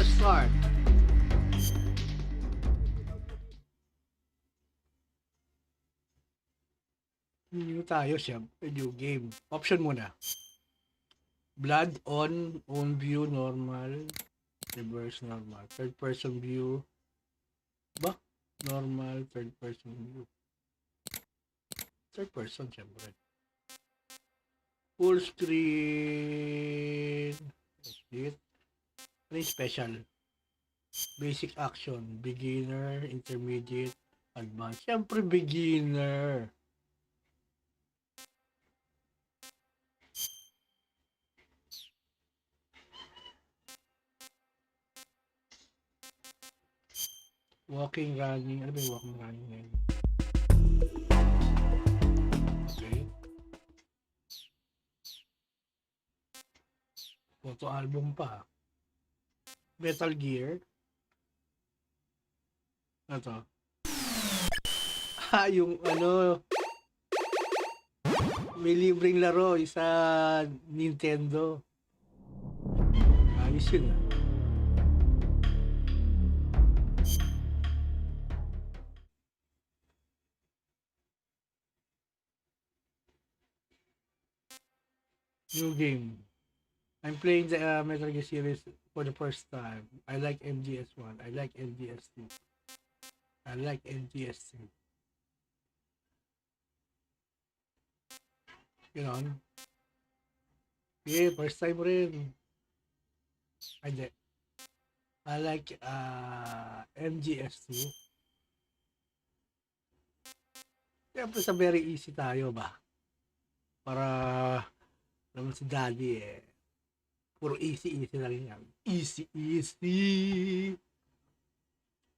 Press start. New tayo siyempre. New game. Option muna. Blood on view, normal. Reverse, normal. Third person view. Back, normal. Third person view. Third person siyempre. Full screen. Exit. Ano yung special? Basic action. Beginner, intermediate, advanced. Siyempre beginner. Walking, running. Ano ba yung walking, running na yun? Okay. Photo album pa. Metal Gear. Ano to? Yung ano, may libreng laro sa Nintendo. Ayos yun ah. New game. I'm playing the Metal Gear series for the first time. I like MGS1. I like MGS2. I like MGS2. Ganon. Yeah, first time rin. Hindi. I like MGS2. Siyempre sa very easy tayo ba? Para naman si Daddy eh. Puro easy na rin yan. Easy.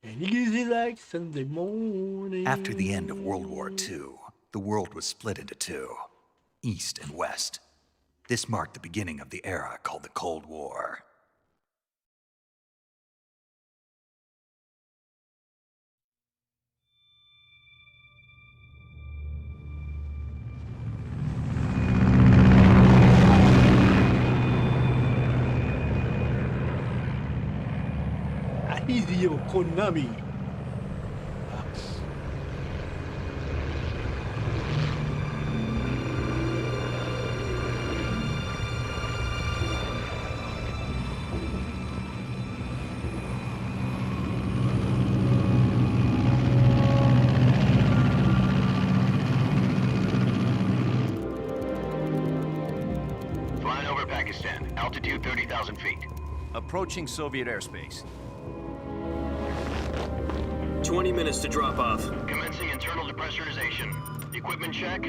And easy like Sunday morning. After the end of World War II, the world was split into two, East and West. This marked the beginning of the era called the Cold War. Hideo Konami. Flying over Pakistan, altitude 30,000 feet. Approaching Soviet airspace. 20 minutes to drop off. Commencing internal depressurization. Equipment check.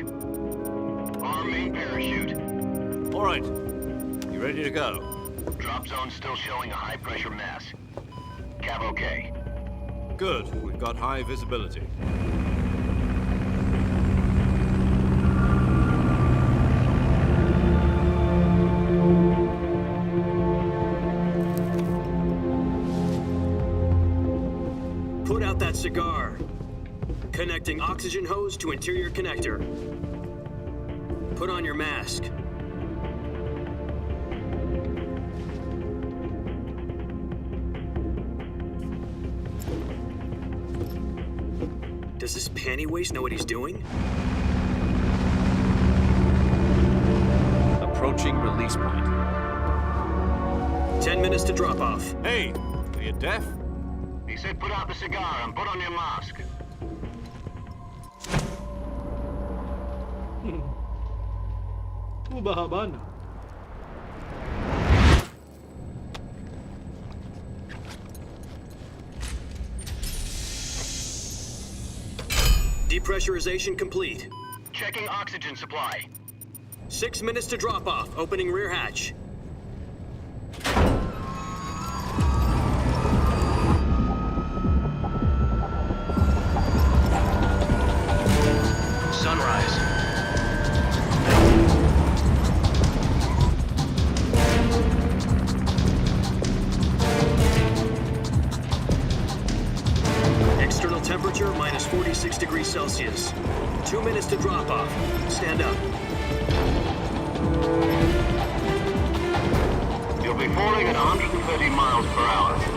Arm main parachute. All right. You ready to go? Drop zone still showing a high pressure mass. Cav okay. Good. We've got high visibility. Put out that cigar. Connecting oxygen hose to interior connector. Put on your mask. Does this panty waste know what he's doing? Approaching release point. 10 minutes to drop off. Hey, are you deaf? He said put out the cigar and put on your mask. Bahaba na. Depressurization complete. Checking oxygen supply. 6 minutes to drop off. Opening rear hatch. Sunrise. External temperature minus 46 degrees Celsius. 2 minutes to drop off. Stand up. You'll be falling at 130 miles per hour.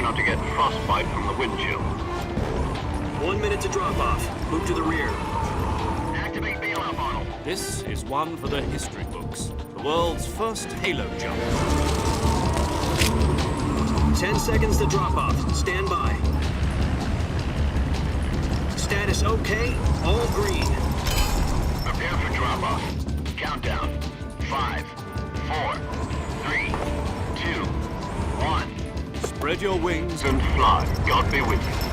Try not to get frostbite from the wind chill. 1 minute to drop off. Move to the rear. Activate bailout model. This is one for the history books. The world's first halo jump. 10 seconds to drop off. Stand by. Status okay. All green. Prepare for drop off. Countdown. 5, 4, 3, 2, 1. Spread your wings And fly. God be with you.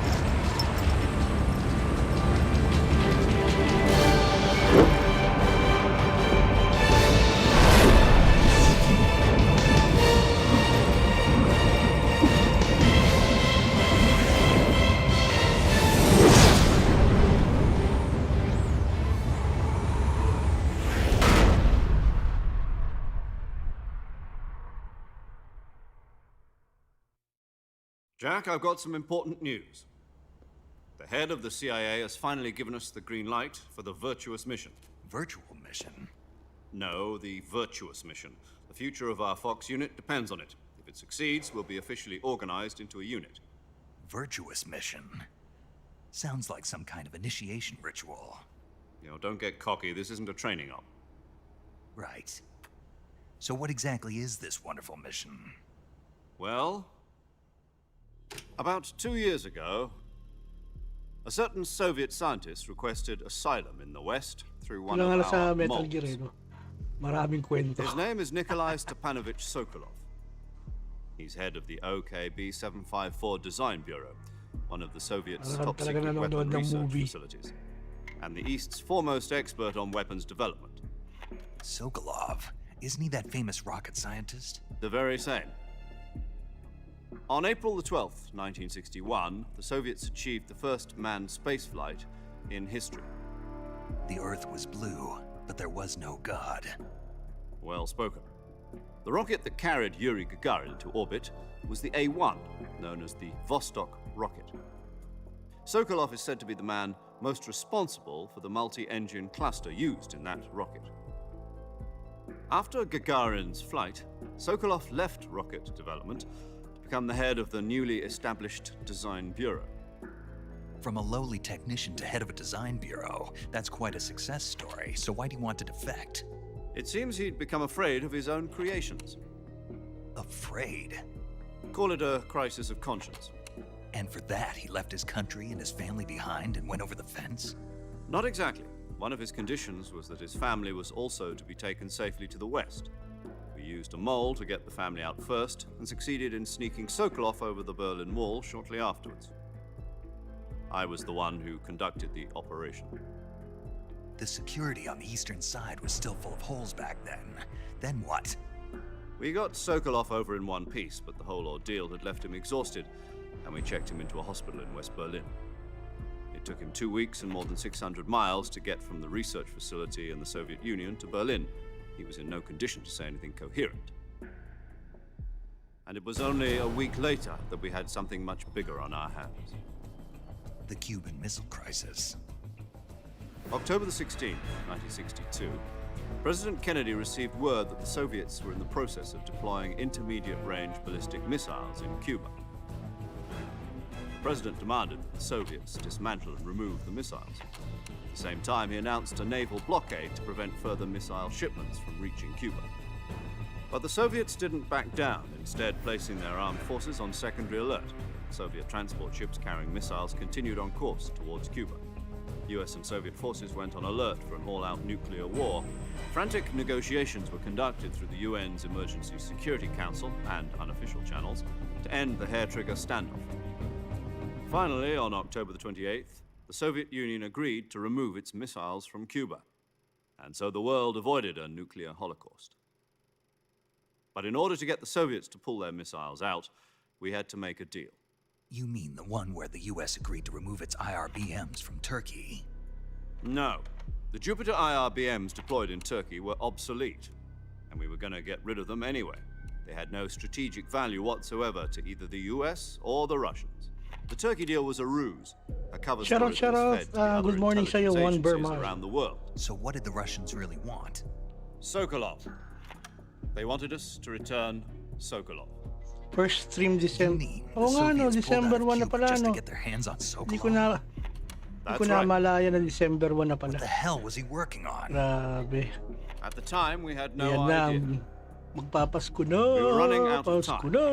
Jack, I've got some important news. The head of the CIA has finally given us the green light for the virtuous mission. Virtual mission? No, the virtuous mission. The future of our Fox unit depends on it. If it succeeds, we'll be officially organized into a unit. Virtuous mission? Sounds like some kind of initiation ritual. You know, don't get cocky. This isn't a training op. Right. So what exactly is this wonderful mission? Well, about 2 years ago, a certain Soviet scientist requested asylum in the West through one Kailangan of sa our Metal molds. Gear, eh, no? Maraming kwento. His name is Nikolai Stepanovich Sokolov. He's head of the OKB 754 Design Bureau, one of the Soviet's Parang top talaga secret nanonood weapon ng research movie. facilities, and the East's foremost expert on weapons development. Sokolov? Isn't he that famous rocket scientist? The very same. On April the 12th, 1961, the Soviets achieved the first manned spaceflight in history. The Earth was blue, but there was no God. Well spoken. The rocket that carried Yuri Gagarin to orbit was the A-1, known as the Vostok rocket. Sokolov is said to be the man most responsible for the multi-engine cluster used in that rocket. After Gagarin's flight, Sokolov left rocket development to become the head of the newly established Design Bureau. From a lowly technician to head of a design bureau, that's quite a success story. So why do you want to defect? It seems he'd become afraid of his own creations. Afraid? Call it a crisis of conscience. And for that, he left his country and his family behind and went over the fence? Not exactly. One of his conditions was that his family was also to be taken safely to the West. We used a mole to get the family out first and succeeded in sneaking Sokolov over the Berlin Wall shortly afterwards. I was the one who conducted the operation. The security on the eastern side was still full of holes back then. Then what? We got Sokolov over in one piece, but the whole ordeal had left him exhausted, and we checked him into a hospital in West Berlin. It took him 2 weeks and more than 600 miles to get from the research facility in the Soviet Union to Berlin. He was in no condition to say anything coherent. And it was only a week later that we had something much bigger on our hands. The Cuban Missile Crisis. October the 16th, 1962, President Kennedy received word that the Soviets were in the process of deploying intermediate-range ballistic missiles in Cuba. The President demanded that the Soviets dismantle and remove the missiles. At the same time, he announced a naval blockade to prevent further missile shipments from reaching Cuba. But the Soviets didn't back down, instead placing their armed forces on secondary alert. Soviet transport ships carrying missiles continued on course towards Cuba. US and Soviet forces went on alert for an all-out nuclear war. Frantic negotiations were conducted through the UN's Emergency Security Council and unofficial channels to end the hair-trigger standoff. Finally, on October the 28th, the Soviet Union agreed to remove its missiles from Cuba, and so the world avoided a nuclear holocaust. But in order to get the Soviets to pull their missiles out, we had to make a deal. You mean the one where the US agreed to remove its IRBMs from Turkey? No. The Jupiter IRBMs deployed in Turkey were obsolete, and we were going to get rid of them anyway. They had no strategic value whatsoever to either the US or the Russians. The Turkey deal was a ruse, a cover story Shout that out, was fed to the other good morning sa'yo, intelligence Juan agencies Burma. around the world. So what did the Russians really want? Sokolov. They wanted us to return Sokolov. First stream You December. mean the Oo nga no, Soviets pulled December out of 1 na Cuba pala just to no. get their hands on Hindi ko Sokolov? na, hindi That's ko na right. malaya na December 1 na What pala. the hell was he working on? Grabe. At the time, we had no Ayan na, idea. magpapasko na. We were running out of Pasko time. na.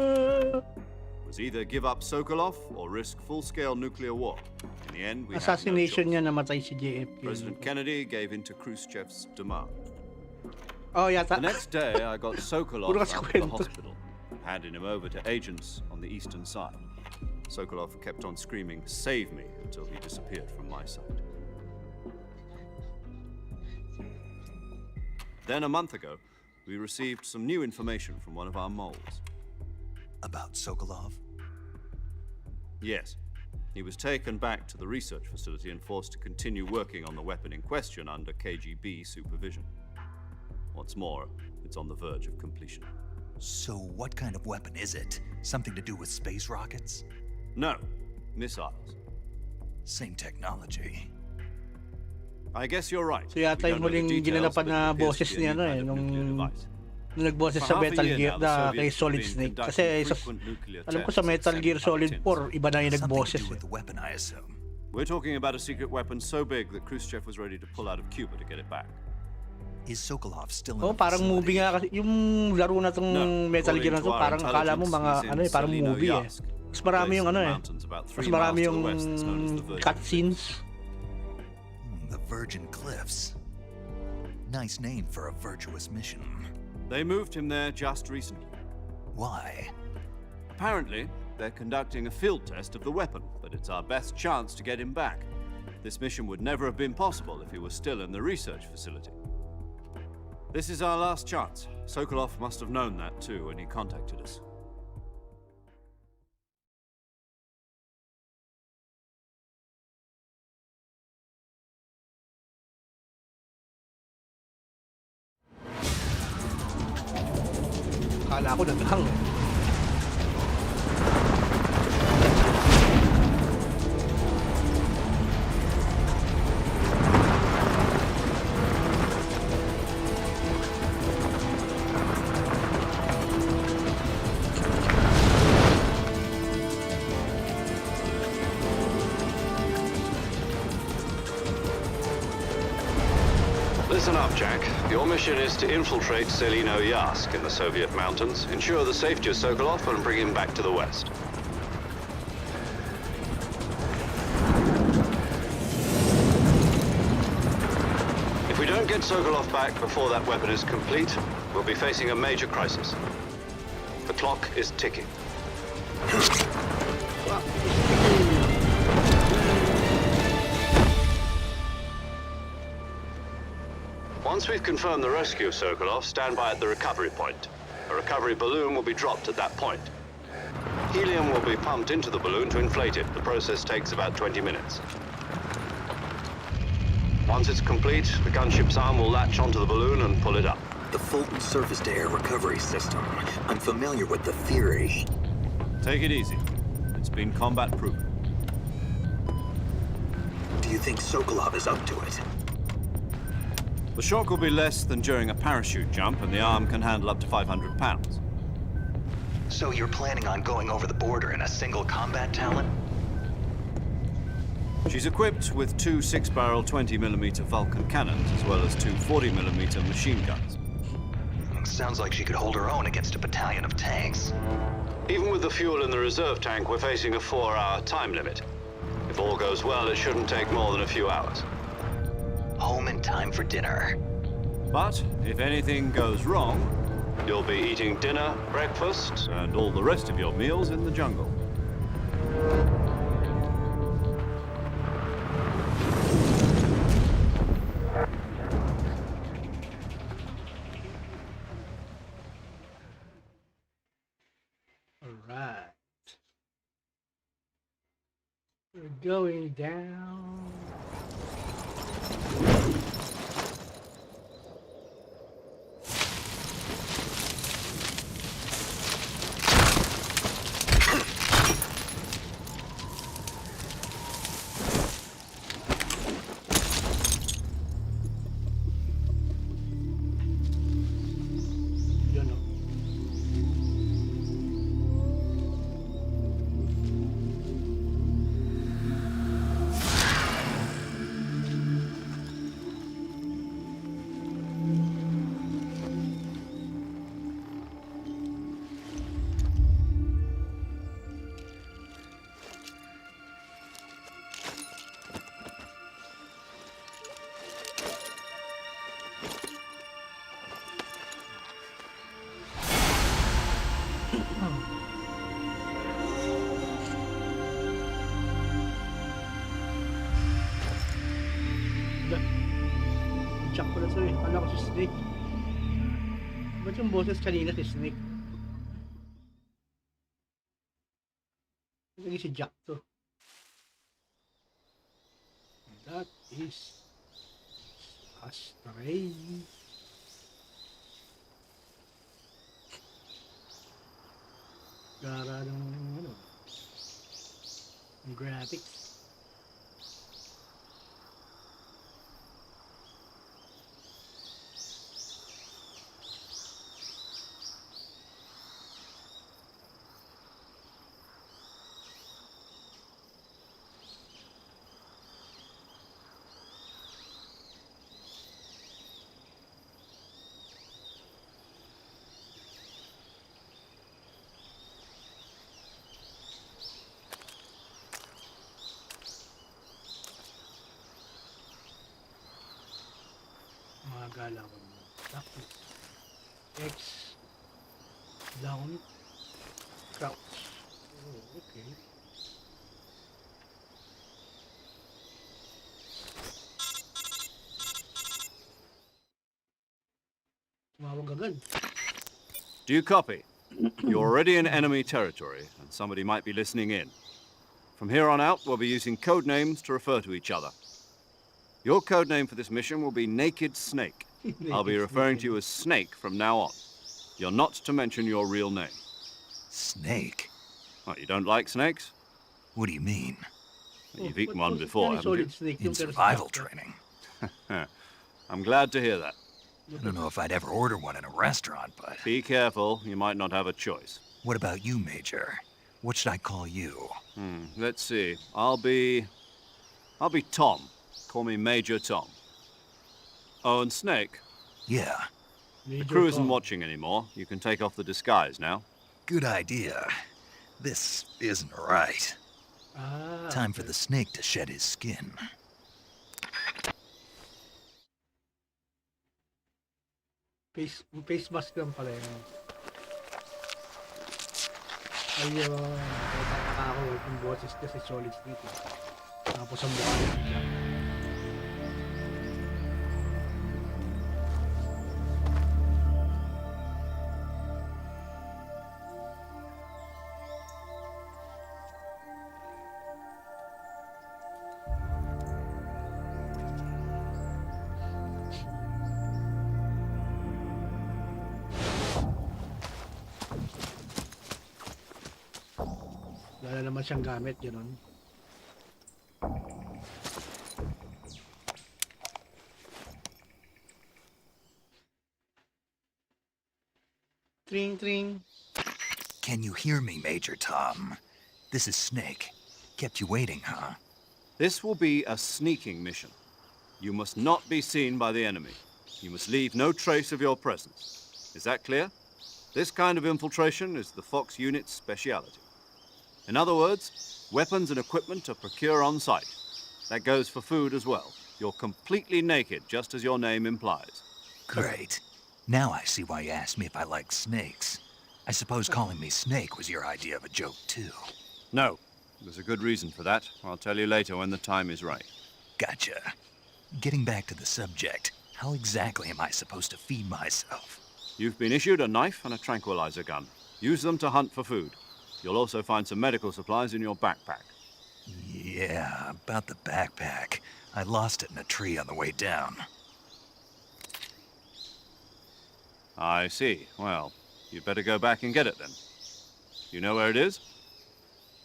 It was either give up Sokolov or risk full-scale nuclear war. In the end, we had no Assassination choice. niya, namatay si JFK. President Kennedy gave in to Khrushchev's demand. Oh, yata. The next day, I got Sokolov Puro out kasi of the kwento. hospital, handing him over to agents on the eastern side. Sokolov kept on screaming, "Save me," until he disappeared from my sight. Then a month ago, we received some new information from one of our moles. About Sokolov? Yes. He was taken back to the research facility and forced to continue working on the weapon in question under KGB supervision. What's more, it's on the verge of completion. So what kind of weapon is it? Something to do with space rockets? No, missiles. Same technology. I guess you're right. So yata We yung don't know the huling details, ginanapan but it na appears to boses be a niya new no kind eh, of nung nuclear device. nagboses For sa half a Metal year Gear now, the kay Soviets have Solid been Snake. conducting Kasi sa, frequent nuclear alam ko tests sa Metal and Gear Solid sending 4, iba na yung Something to nagboses do eh. with the weapon, I assume. We're talking about a secret weapon so big that Khrushchev was ready to pull out of Cuba to get it back. Is Sokolov still in Oh, the parang facility? movie nga kasi yung laro na tong No, Metal Gear na according to, to our parang akala mo intelligence, mga he's in ano eh, parang Selino movie eh. Yask, Mas marami place yung in ano the eh. mountains about 3 Mas marami miles to yung the west that's known as the Virgin cutscenes. The Virgin Cliffs. Nice name for a virtuous mission. They moved him there just recently. Why? Apparently, they're conducting a field test of the weapon, but it's our best chance to get him back. This mission would never have been possible if he was still in the research facility. This is our last chance. Sokolov must have known that too when he contacted us. Akala ko naghang eh. Listen up, Jack. Your mission is to infiltrate Selino Yask in the Soviet mountains, ensure the safety of Sokolov, and bring him back to the West. If we don't get Sokolov back before that weapon is complete, we'll be facing a major crisis. The clock is ticking. Once we've confirmed the rescue of Sokolov, stand by at the recovery point. A recovery balloon will be dropped at that point. Helium will be pumped into the balloon to inflate it. The process takes about 20 minutes. Once it's complete, the gunship's arm will latch onto the balloon and pull it up. The Fulton surface-to-air recovery system. I'm familiar with the theory. Take it easy. It's been combat-proven. Do you think Sokolov is up to it? The shock will be less than during a parachute jump, and the arm can handle up to 500 pounds. So you're planning on going over the border in a single combat talent? She's equipped with 2 6-barrel 20mm Vulcan cannons, as well as 2 40mm machine guns. Sounds like she could hold her own against a battalion of tanks. Even with the fuel in the reserve tank, we're facing a 4-hour time limit. If all goes well, it shouldn't take more than a few hours. Home in time for dinner. But if anything goes wrong, You'll be eating dinner, breakfast, and all the rest of your meals in the jungle. Alright. We're going down. Yun o. pala to eh. Akala ko si Snake. Ba't yung boses kanina si Snake? Naging si Jack to. That is Astray. Gara ng ano, ng graphics. Mga galawan mo. Tapos, X, down, crouch. Oh, okay. Tumawag agad. Do you copy? You're already in enemy territory, and somebody might be listening in. From here on out, we'll be using code names to refer to each other. Your code name for this mission will be Naked Snake. I'll be referring to you as Snake from now on. You're not to mention your real name. Snake? What, you don't like snakes? What do you mean? You've eaten one before, haven't you? Snake, In survival training. I'm glad to hear that. I don't know if I'd ever order one in a restaurant, but... Be careful, you might not have a choice. What about you, Major? What should I call you? Let's see. I'll be Tom. Call me Major Tom. Oh, and Snake. Yeah, The crew isn't watching anymore. You can take off the disguise now. good idea. This isn't right. Ah, Time for the snake to shed his skin. face mask lang pala yun. Ayun, tataka ako yung boses kasi Solid Snake eh. Tapos ang mukha niya bigla. Wala naman siyang gamit, gano'n. Tring, tring. Can you hear me, Major Tom? This is Snake. Kept you waiting, huh? This will be a sneaking mission. You must not be seen by the enemy. You must leave no trace of your presence. Is that clear? This kind of infiltration is the Fox unit's speciality. In other words, weapons and equipment are procured on site. That goes for food as well. You're completely naked, just as your name implies. Great. Now I see why you asked me if I like snakes. I suppose calling me Snake was your idea of a joke, too. No, there's a good reason for that. I'll tell you later when the time is right. Gotcha. Getting back to the subject, how exactly am I supposed to feed myself? You've been issued a knife and a tranquilizer gun. Use them to hunt for food. You'll also find some medical supplies in your backpack. Yeah, about the backpack. I lost it in a tree on the way down. I see. Well, you'd better go back and get it then. You know where it is?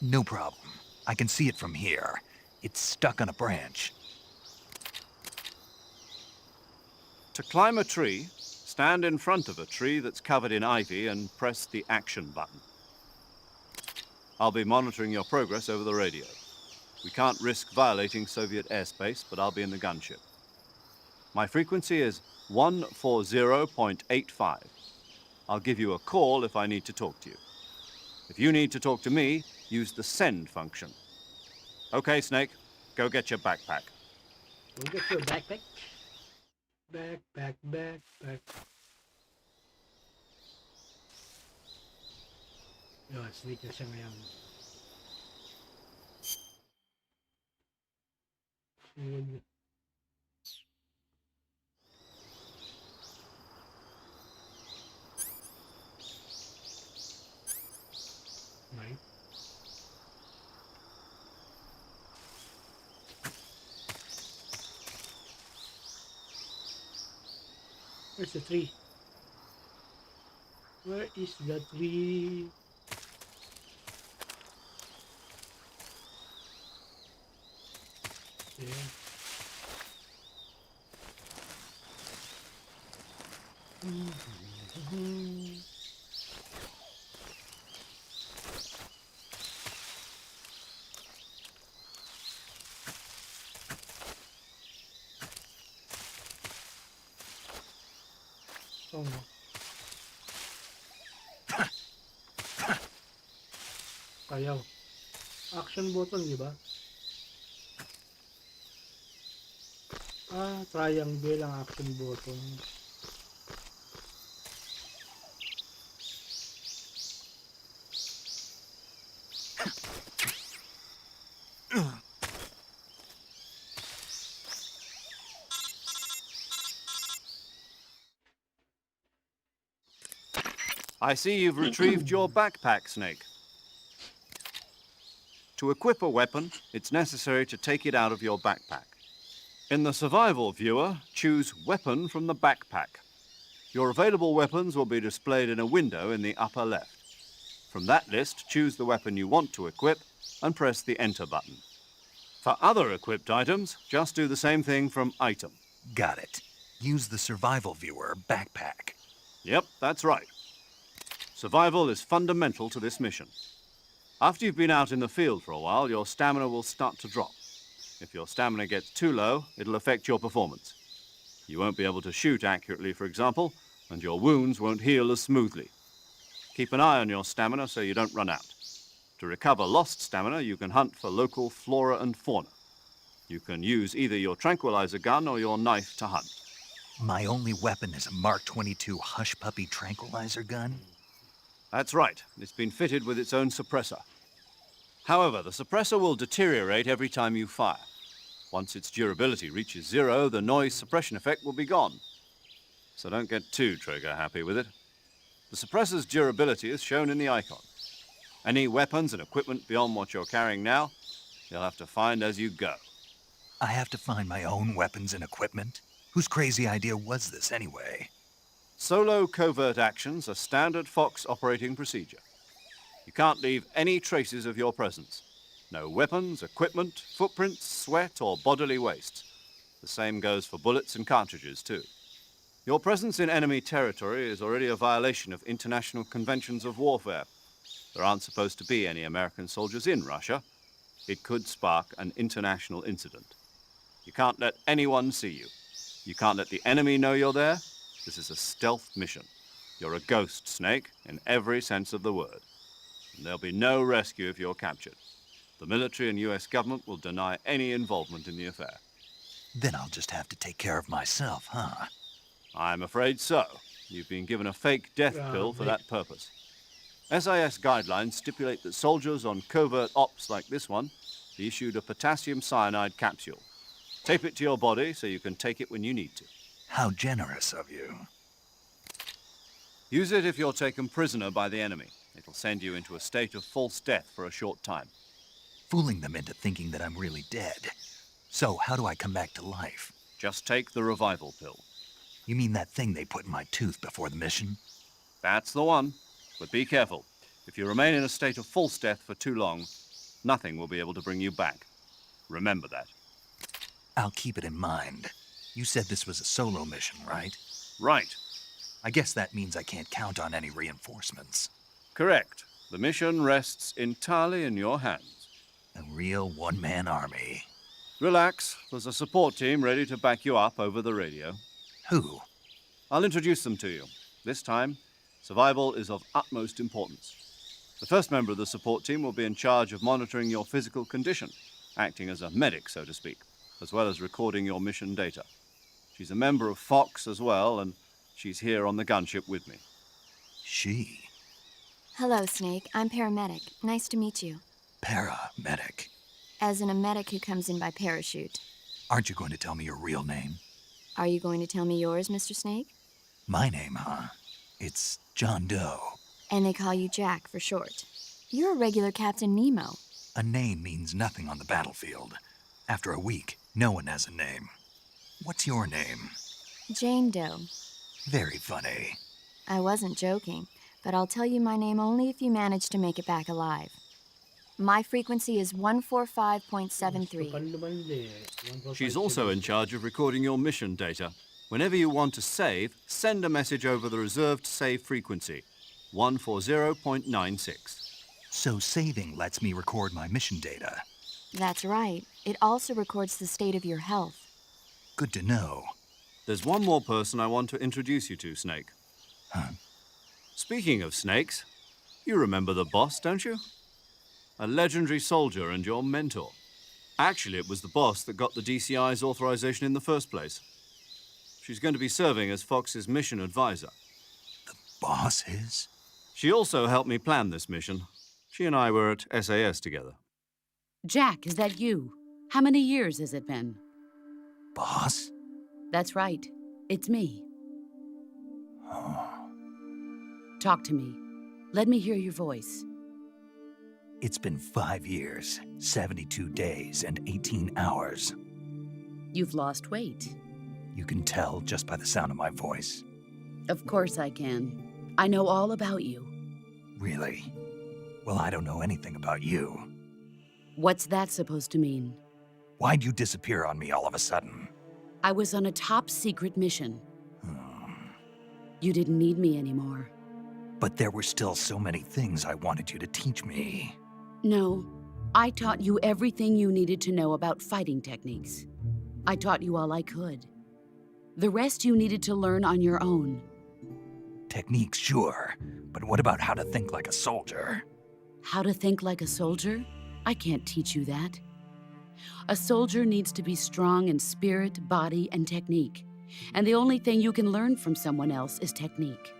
No problem. I can see it from here. It's stuck on a branch. To climb a tree, stand in front of a tree that's covered in ivy and press the action button. I'll be monitoring your progress over the radio. We can't risk violating Soviet airspace, but I'll be in the gunship. My frequency is 140.85. I'll give you a call if I need to talk to you. If you need to talk to me, use the send function. Okay, Snake, go get your backpack. Go get your backpack. Backpack. Yun, Snake na siya ngayon. Food. Where's the tree? Where is the tree? Yeah. Oh no. Ayaw. Action button, di ba? Ah, triangle ang action button. I see you've retrieved your backpack, Snake. To equip a weapon, it's necessary to take it out of your backpack. In the survival viewer, choose Weapon from the backpack. Your available weapons will be displayed in a window in the upper left. From that list, choose the weapon you want to equip and press the Enter button. For other equipped items, just do the same thing from Item. Got it. Use the survival viewer backpack. Yep, that's right. Survival is fundamental to this mission. After you've been out in the field for a while, your stamina will start to drop. If your stamina gets too low, it'll affect your performance. You won't be able to shoot accurately, for example, and your wounds won't heal as smoothly. Keep an eye on your stamina so you don't run out. To recover lost stamina, you can hunt for local flora and fauna. You can use either your tranquilizer gun or your knife to hunt. My only weapon is a Mark 22 Hush Puppy tranquilizer gun? That's right. It's been fitted with its own suppressor. However, the suppressor will deteriorate every time you fire. Once its durability reaches 0, the noise suppression effect will be gone. So don't get too trigger happy with it. The suppressor's durability is shown in the icon. Any weapons and equipment beyond what you're carrying now, you'll have to find as you go. I have to find my own weapons and equipment? Whose crazy idea was this anyway? Solo covert actions are standard Fox operating procedure. You can't leave any traces of your presence. No weapons, equipment, footprints, sweat, or bodily waste. The same goes for bullets and cartridges, too. Your presence in enemy territory is already a violation of international conventions of warfare. There aren't supposed to be any American soldiers in Russia. It could spark an international incident. You can't let anyone see you. You can't let the enemy know you're there. This is a stealth mission. You're a ghost, Snake, in every sense of the word. And there'll be no rescue if you're captured. The military and US government will deny any involvement in the affair. Then I'll just have to take care of myself, huh? I'm afraid so. You've been given a fake death pill for that purpose. SIS guidelines stipulate that soldiers on covert ops like this one be issued a potassium cyanide capsule. Tape it to your body so you can take it when you need to. How generous of you. Use it if you're taken prisoner by the enemy. It'll send you into a state of false death for a short time. Fooling them into thinking that I'm really dead. So how do I come back to life? Just take the revival pill. You mean that thing they put in my tooth before the mission? That's the one. But be careful. If you remain in a state of false death for too long, nothing will be able to bring you back. Remember that. I'll keep it in mind. You said this was a solo mission, right? Right. I guess that means I can't count on any reinforcements. Correct. The mission rests entirely in your hands. A real one-man army. Relax. There's a support team ready to back you up over the radio. Who? I'll introduce them to you. This time, survival is of utmost importance. The first member of the support team will be in charge of monitoring your physical condition, acting as a medic, so to speak, as well as recording your mission data. She's a member of Fox as well, and she's here on the gunship with me. She? Hello, Snake. I'm paramedic. Nice to meet you. Paramedic. As in a medic who comes in by parachute. Aren't you going to tell me your real name? Are you going to tell me yours, Mr. Snake? My name, huh? It's John Doe. And they call you Jack for short. You're a regular Captain Nemo. A name means nothing on the battlefield. After a week, no one has a name. What's your name? Jane Doe. Very funny. I wasn't joking, but I'll tell you my name only if you manage to make it back alive. My frequency is 145.73. She's also in charge of recording your mission data. Whenever you want to save, send a message over the reserved save frequency, 140.96. So saving lets me record my mission data. That's right. It also records the state of your health. Good to know. There's one more person I want to introduce you to, Snake. Huh? Speaking of snakes, you remember the boss, don't you? A legendary soldier and your mentor. Actually, it was the boss that got the DCI's authorization in the first place. She's going to be serving as Fox's mission advisor. The boss is? She also helped me plan this mission. She and I were at SAS together. Jack, is that you? How many years has it been? Boss? That's right. It's me. Oh. Talk to me. Let me hear your voice. It's been 5 years, 72 days, and 18 hours. You've lost weight. You can tell just by the sound of my voice. Of course I can. I know all about you. Really? Well, I don't know anything about you. What's that supposed to mean? Why'd you disappear on me all of a sudden? I was on a top-secret mission. You didn't need me anymore. But there were still so many things I wanted you to teach me. No, I taught you everything you needed to know about fighting techniques. I taught you all I could. The rest you needed to learn on your own. Techniques, sure. But what about how to think like a soldier? How to think like a soldier? I can't teach you that. A soldier needs to be strong in spirit, body, and technique. And the only thing you can learn from someone else is technique.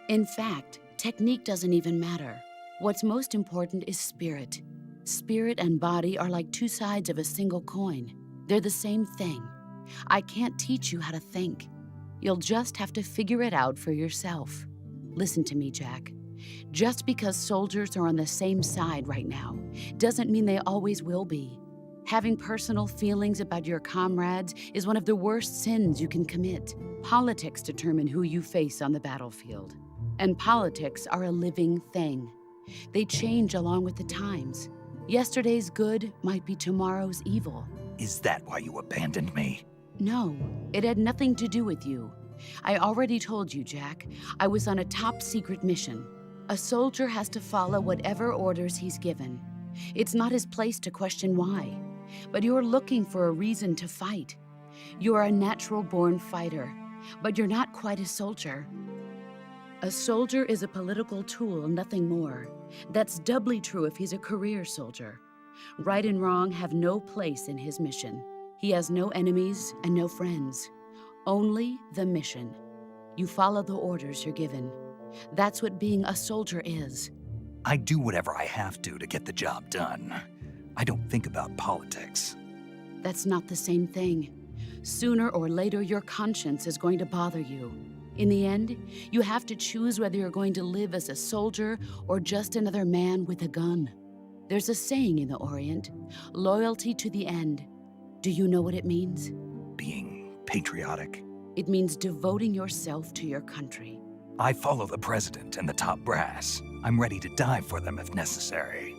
In fact, technique doesn't even matter. What's most important is spirit. Spirit and body are like two sides of a single coin. They're the same thing. I can't teach you how to think. You'll just have to figure it out for yourself. Listen to me, Jack. Just because soldiers are on the same side right now doesn't mean they always will be. Having personal feelings about your comrades is one of the worst sins you can commit. Politics determine who you face on the battlefield. And politics are a living thing. They change along with the times. Yesterday's good might be tomorrow's evil. Is that why you abandoned me? No, it had nothing to do with you. I already told you, Jack. I was on a top-secret mission. A soldier has to follow whatever orders he's given. It's not his place to question why. But you're looking for a reason to fight. You are a natural-born fighter, but you're not quite a soldier. A soldier is a political tool, nothing more. That's doubly true if he's a career soldier. Right and wrong have no place in his mission. He has no enemies and no friends. Only the mission. You follow the orders you're given. That's what being a soldier is. I do whatever I have to get the job done. I don't think about politics. That's not the same thing. Sooner or later, your conscience is going to bother you. In the end, you have to choose whether you're going to live as a soldier or just another man with a gun. There's a saying in the Orient, loyalty to the end. Do you know what it means? Being patriotic. It means devoting yourself to your country. I follow the president and the top brass. I'm ready to die for them if necessary.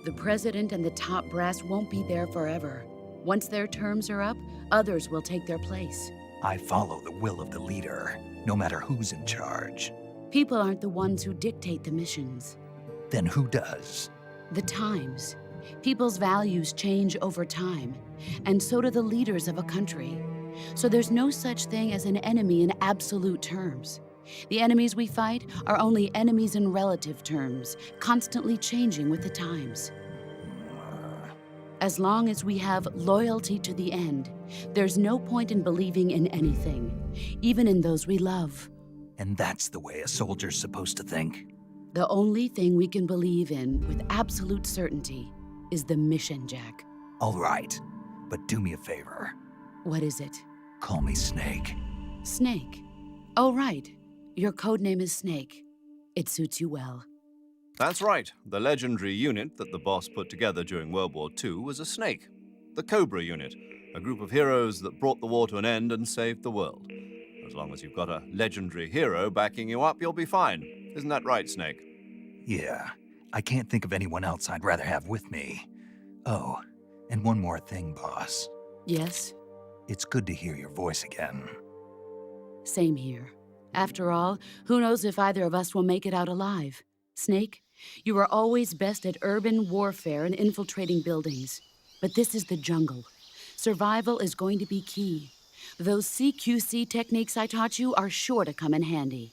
The president and the top brass won't be there forever. Once their terms are up, others will take their place. I follow the will of the leader, no matter who's in charge. People aren't the ones who dictate the missions. Then who does? The times. People's values change over time, and so do the leaders of a country. So there's no such thing as an enemy in absolute terms. The enemies we fight are only enemies in relative terms, constantly changing with the times. As long as we have loyalty to the end, there's no point in believing in anything, even in those we love. And that's the way a soldier's supposed to think? The only thing we can believe in with absolute certainty is the mission, Jack. All right, but do me a favor. What is it? Call me Snake. Snake. Oh, right. Your code name is Snake. It suits you well. That's right. The legendary unit that the boss put together during World War II was a snake. The Cobra unit, a group of heroes that brought the war to an end and saved the world. As long as you've got a legendary hero backing you up, you'll be fine. Isn't that right, Snake? Yeah, I can't think of anyone else I'd rather have with me. Oh, and one more thing, boss. Yes, It's good to hear your voice again. same here. After all, who knows if either of us will make it out alive? Snake, you are always best at urban warfare and infiltrating buildings. But this is the jungle. Survival is going to be key. Those CQC techniques I taught you are sure to come in handy.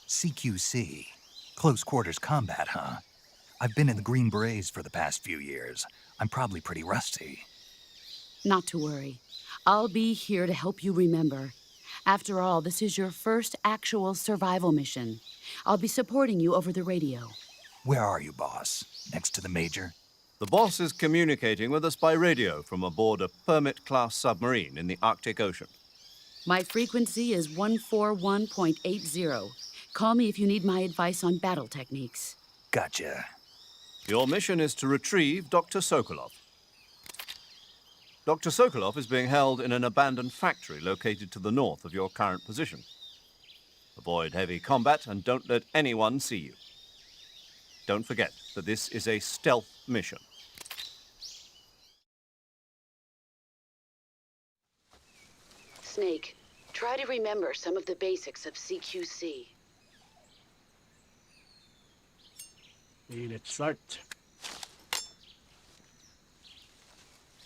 CQC? Close quarters combat, huh? I've been in the Green Berets for the past few years. I'm probably pretty rusty. Not to worry. I'll be here to help you remember. After all, this is your first actual survival mission. I'll be supporting you over the radio. Where are you, boss? Next to the Major? The boss is communicating with us by radio from aboard a Permit-class submarine in the Arctic Ocean. My frequency is 141.80. Call me if you need my advice on battle techniques. Gotcha. Your mission is to retrieve Dr. Sokolov. Dr. Sokolov is being held in an abandoned factory located to the north of your current position. Avoid heavy combat and don't let anyone see you. Don't forget that this is a stealth mission. Snake, try to remember some of the basics of CQC. Okay, let's start.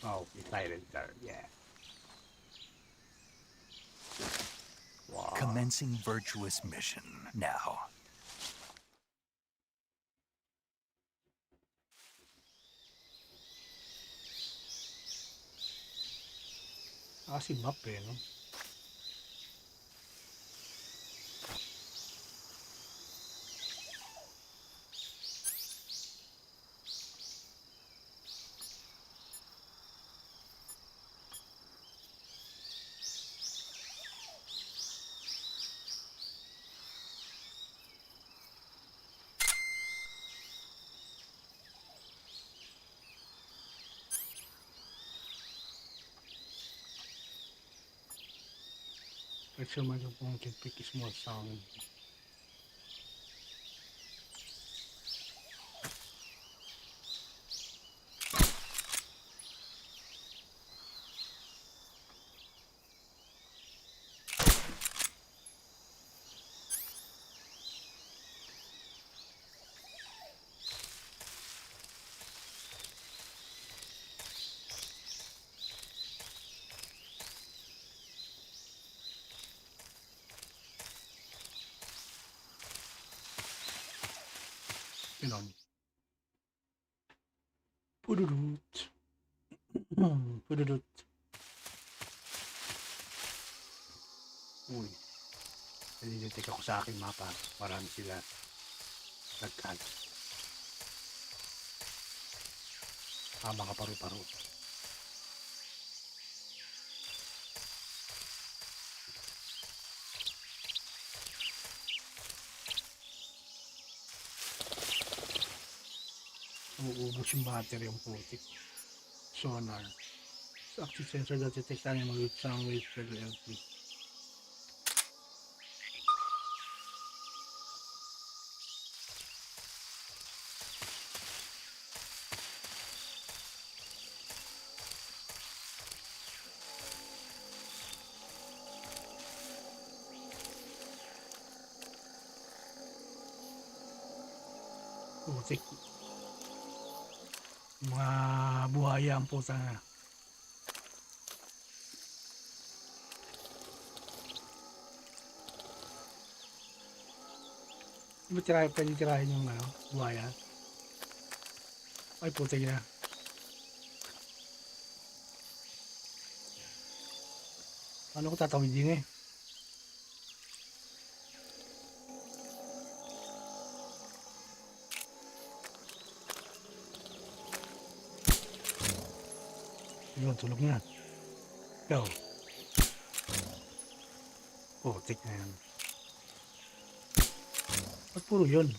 Oh, we silent there. Yeah. Wow. Commencing virtuous mission now. Si map eh, no? Actually, my phone can pick a small sound. Ganon. Pududut. Pududut. Uy. Nalilintik ako sa aking mapa. Marami sila. Nagkat. Mga paru-paro. Uubos yung battery yung putik. Sonar. Active sensor that detects animal with sound waves per LP. Putik. Mga buhaya ang puta na. Pwede tirahin yung buhaya. Ay, putik na. Paano ko tatawidin eh? Yun, tulog na. Go. Putik na yan. Ba't puro yun?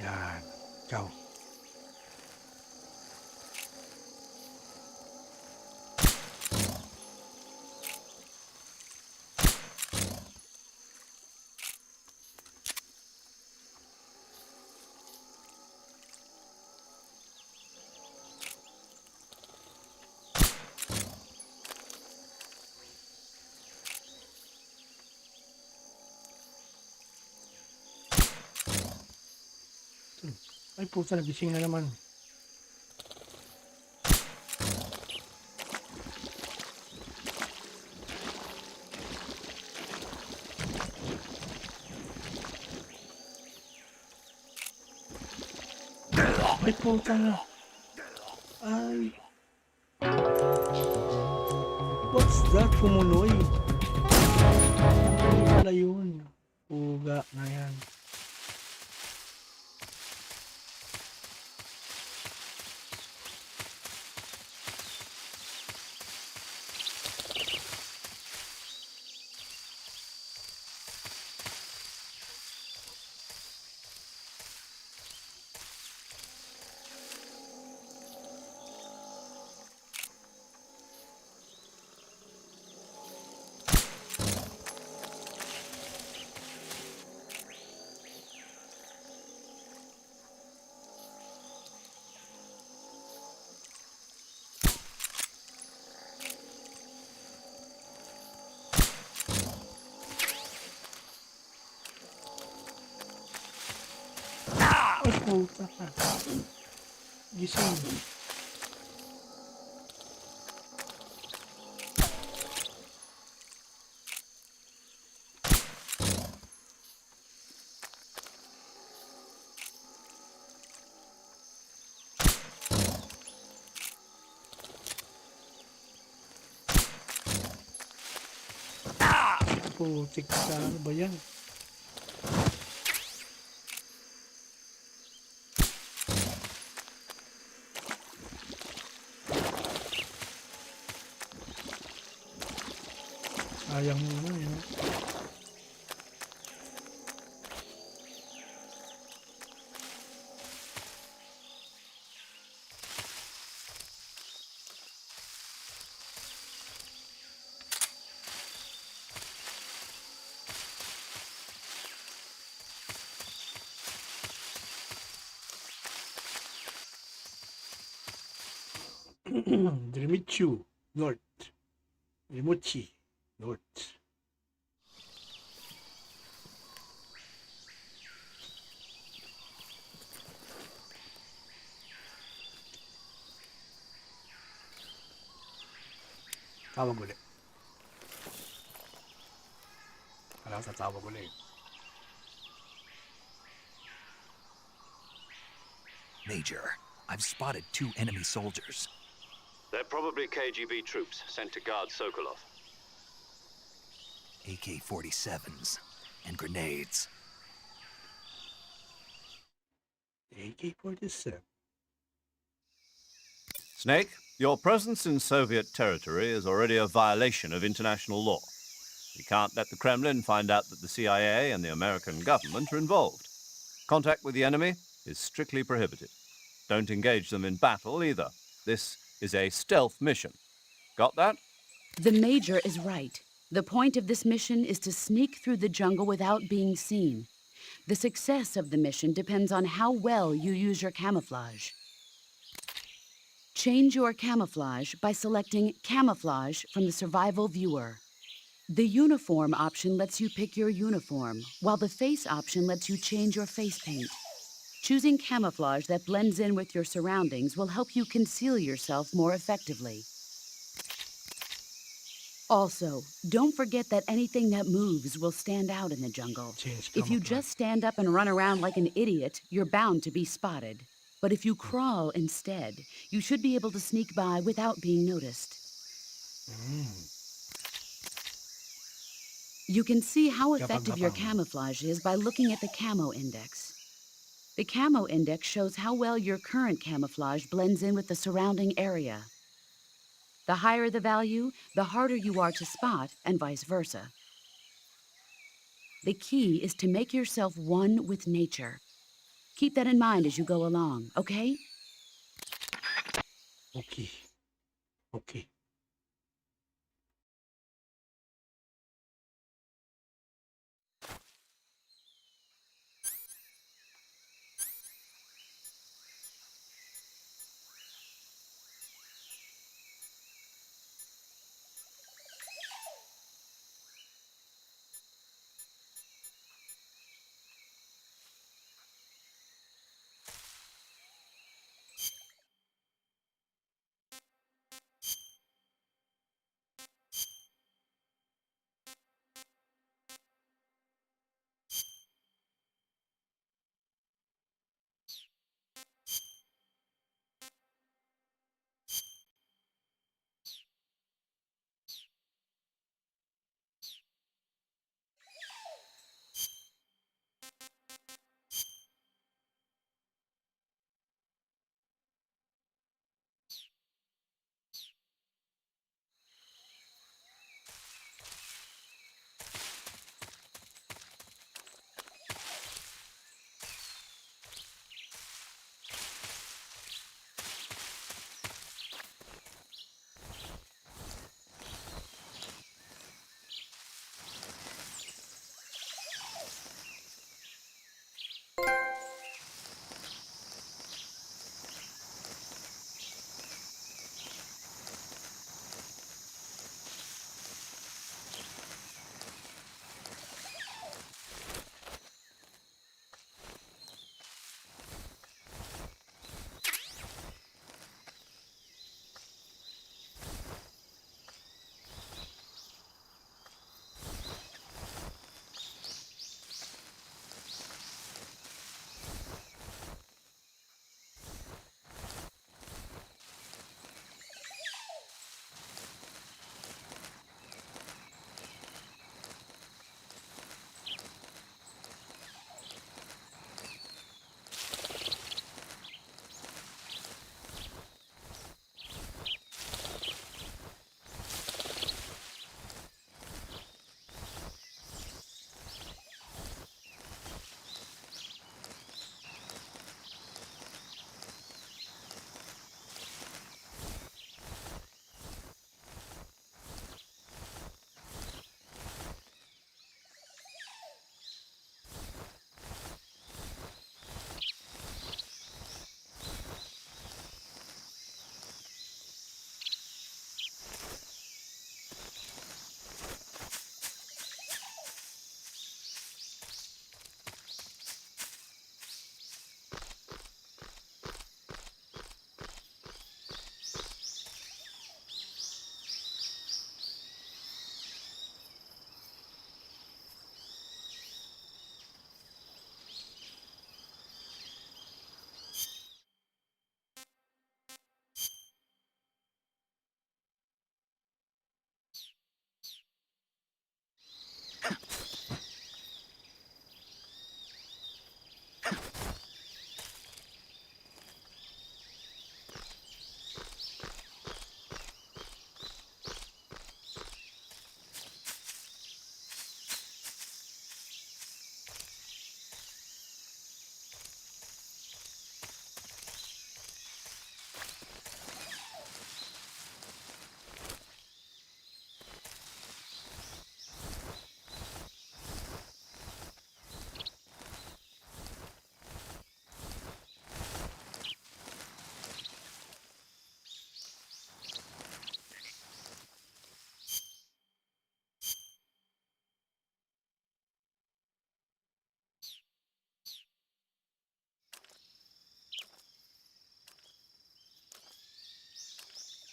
Yan. Ikaw. Ay, puta, nagising na naman. Ay, puta na. Ay. What's that? Pumunoy. Ano pala yun? Puga na yan. Ay, puta ka. Gising. Putik ka. Ano ba yan? Sayang naman yun. Dirimitsu, North. Dirimuchi, North. Tawag ulit. Alam sa tawag ulit. Major, I've spotted 2 enemy soldiers. They're probably KGB troops sent to guard Sokolov. AK-47s and grenades. AK-47. Snake, your presence in Soviet territory is already a violation of international law. We can't let the Kremlin find out that the CIA and the American government are involved. Contact with the enemy is strictly prohibited. Don't engage them in battle either. This is a stealth mission. Got that? The Major is right. The point of this mission is to sneak through the jungle without being seen. The success of the mission depends on how well you use your camouflage. Change your camouflage by selecting Camouflage from the Survival Viewer. The Uniform option lets you pick your uniform, while the Face option lets you change your face paint. Choosing camouflage that blends in with your surroundings will help you conceal yourself more effectively. Also, don't forget that anything that moves will stand out in the jungle. If you just stand up and run around like an idiot, you're bound to be spotted. But if you crawl instead, you should be able to sneak by without being noticed. You can see how effective your camouflage is by looking at the Camo Index. The Camo Index shows how well your current camouflage blends in with the surrounding area. The higher the value, the harder you are to spot, and vice versa. The key is to make yourself one with nature. Keep that in mind as you go along, okay? Okay. Okay.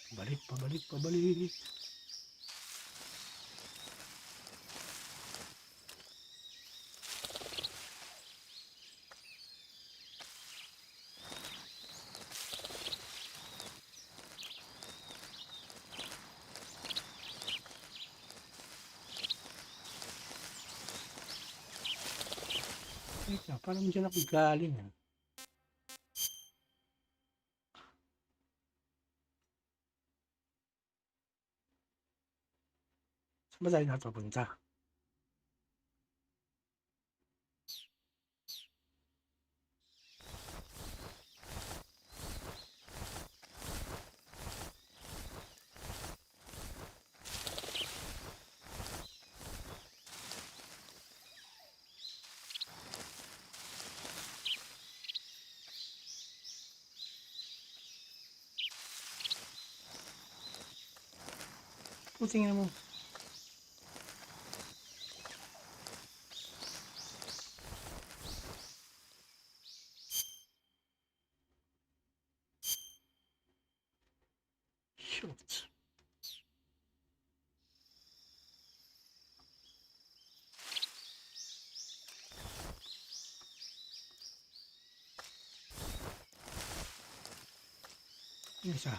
Pabalik, pabalik, pabalik. Teka, parang dyan ako galing. Saan ba tayo napapunta? Puting mo. Shoot. Isa.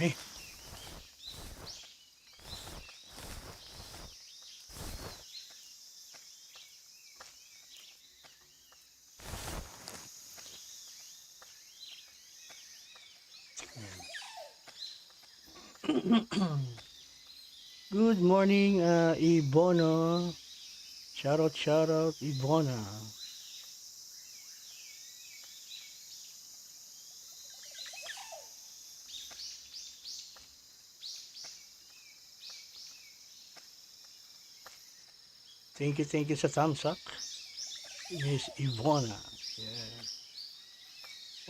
Eh. Good morning, Ibono. Shout out, Ibona. Thank you sa thumbs up. Miss Ibona. Yeah.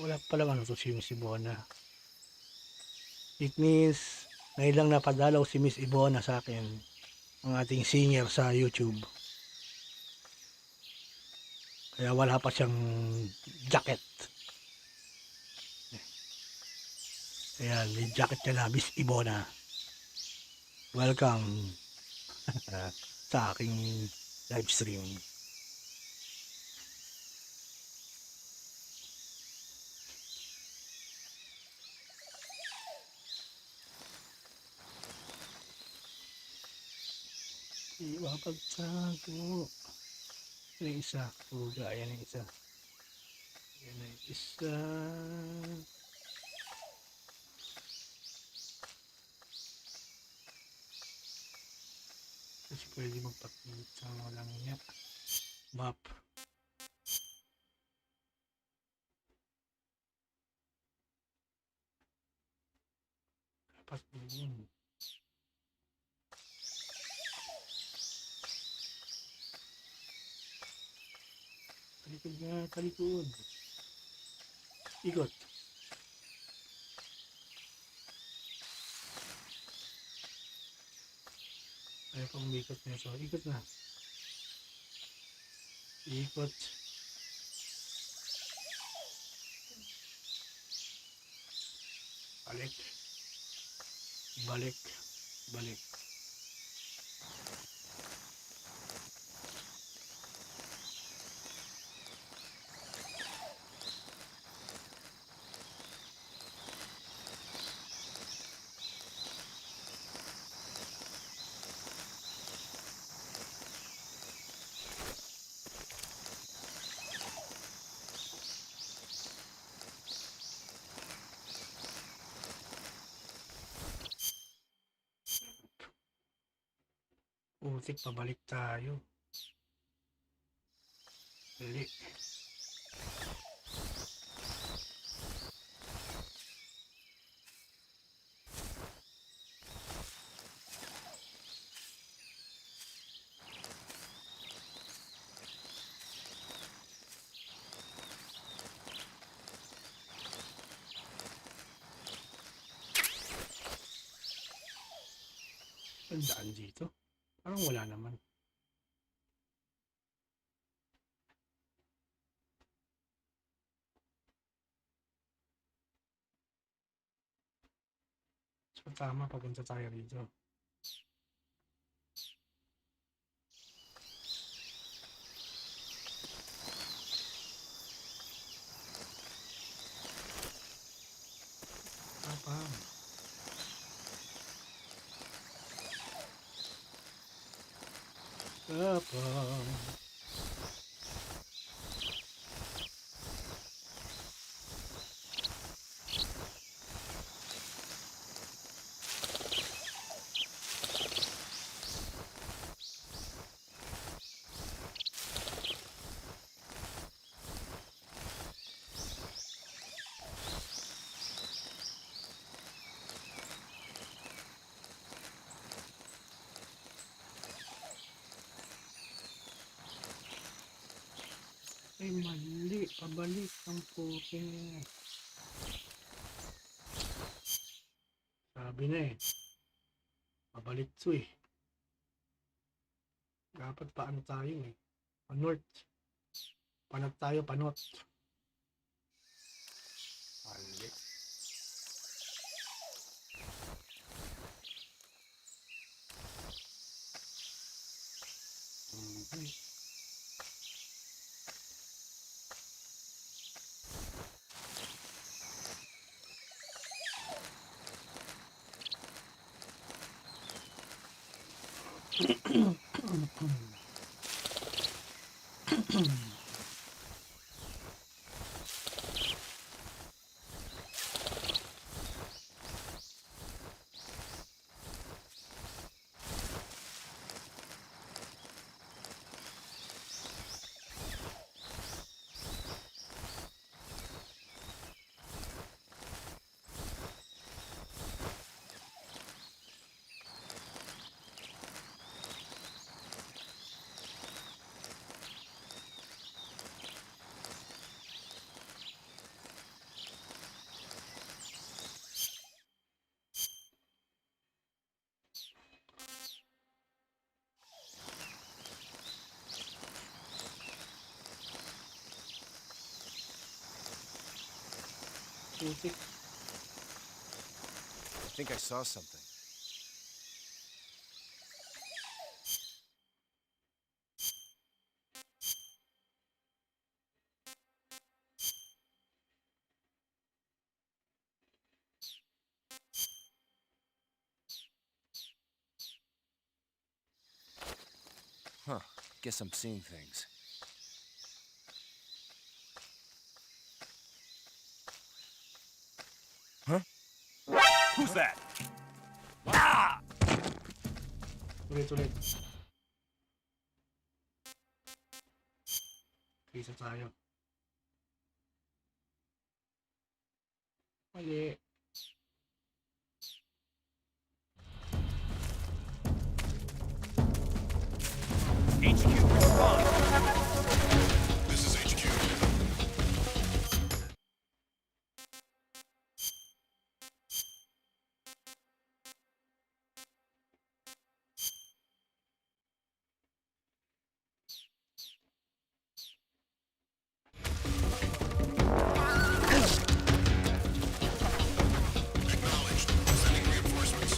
Wala pala ano to si Miss Ibona. It means ngayon lang napadalaw si Miss Ibona sa akin, ang ating singer sa YouTube. Kaya wala pa siyang jacket. Kaya may jacket ka na, Miss Ibona. Welcome sa aking live stream. Iwapagtago. Yan ang isa. Puga, yan ang isa. Yan ang isa. Kasi pwede magpakita mo lang niya. Map. Dapat yun. Talikod nga, talikod. Ikot. Ayaw pang umikot na ito. Ikot na. Ikot. Balik. Balik. Balik. Putik, pabalik tayo. Dali. Ang daan dito. Parang wala naman. So tama, papunta tayo rito. Apa? Apa? Ay, mali. Pabalik ang puking. Sabi na eh. Pabalik to eh. Dapat paano tayo eh. Pa-north. Panat tayo, panot. Mali. Putik. I think I saw something. Huh. Guess I'm seeing things. Huh? Who's that? Ah! Ulit. Isa tayo. Mali. HQ, respond. This is HQ. Acknowledged. Sending reinforcements.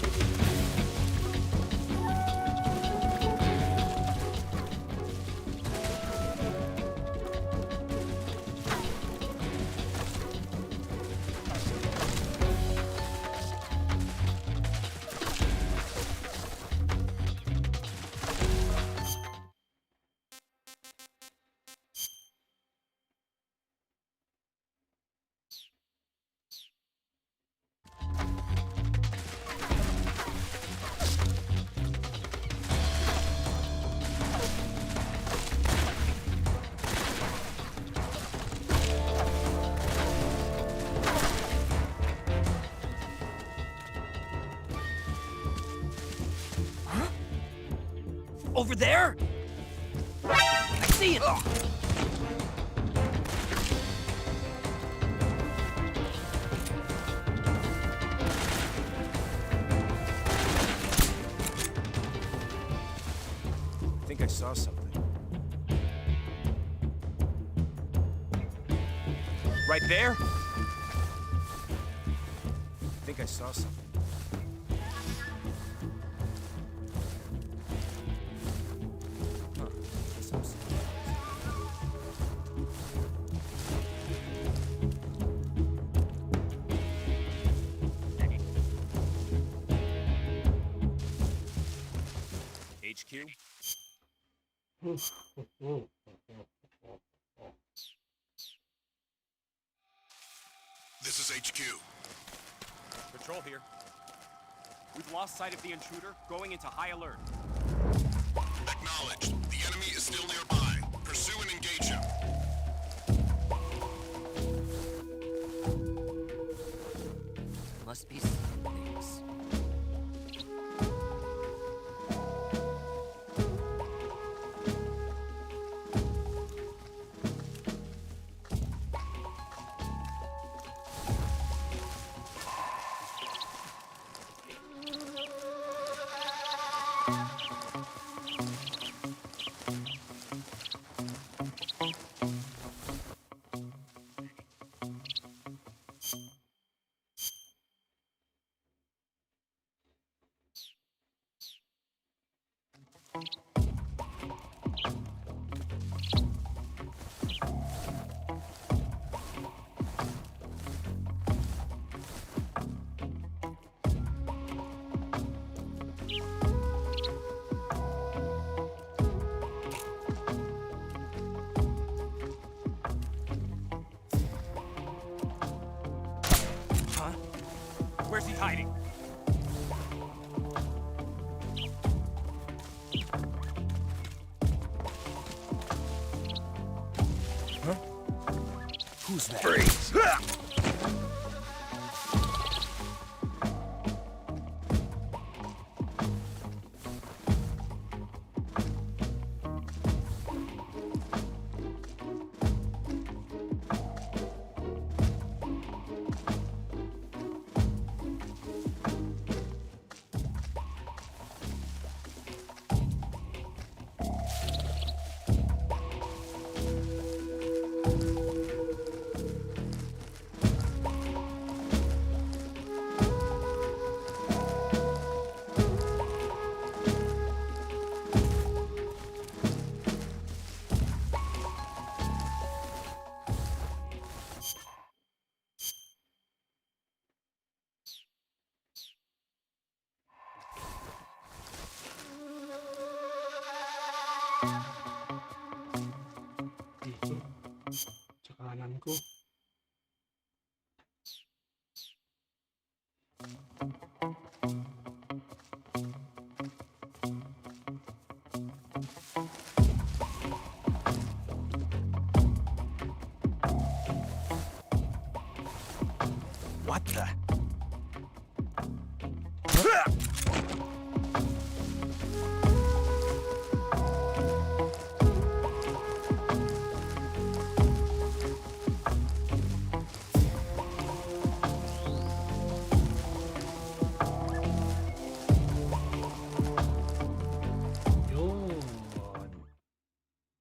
Over there? I see it! I think I saw something. Right there? I think I saw something. Huh. Guess I'm seeing things. HQ? This is HQ. Patrol here. We've lost sight of the intruder, going into high alert. Acknowledged. The enemy is still nearby. Pursue and engage him. Must be some things. Who's that? Freeze! Dito. Sa kanan ko. What the? Yun.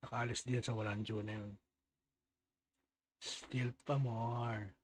Nakaalis din sa walang June na yun. Still pa more.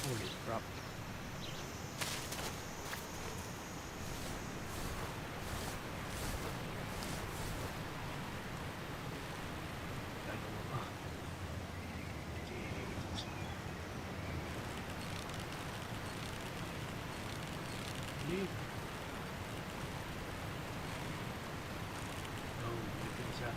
Holy crap. Dalawa pa. Jesus. Leave. Oh, dito siya.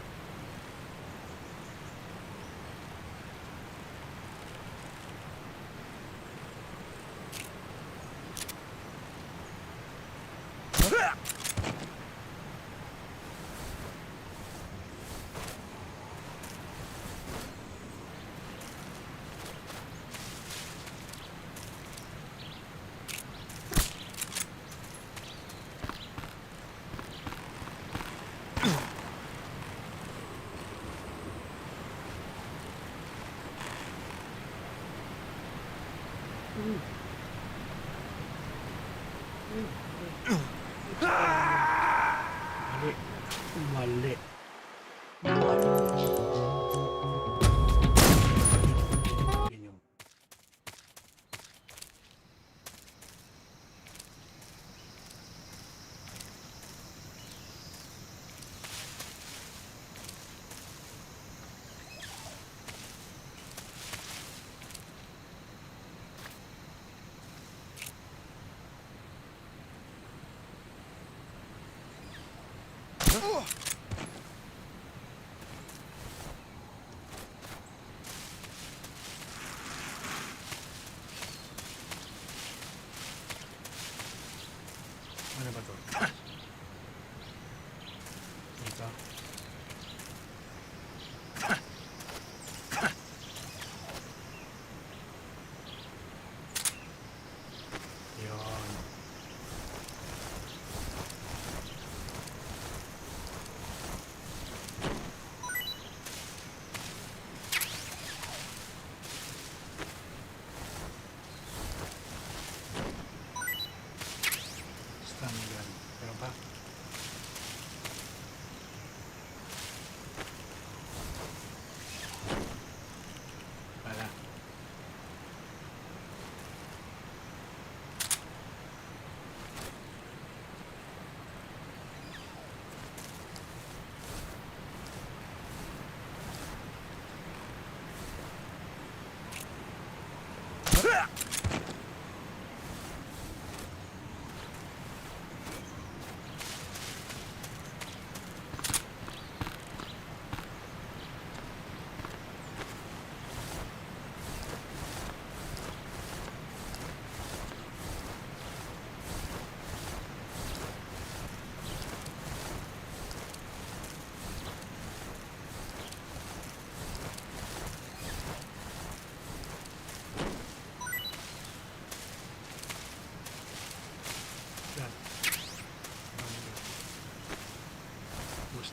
Mali. Mali. Ganyan. Ano ba to? Ito. Yun. Stun gun. Meron pa?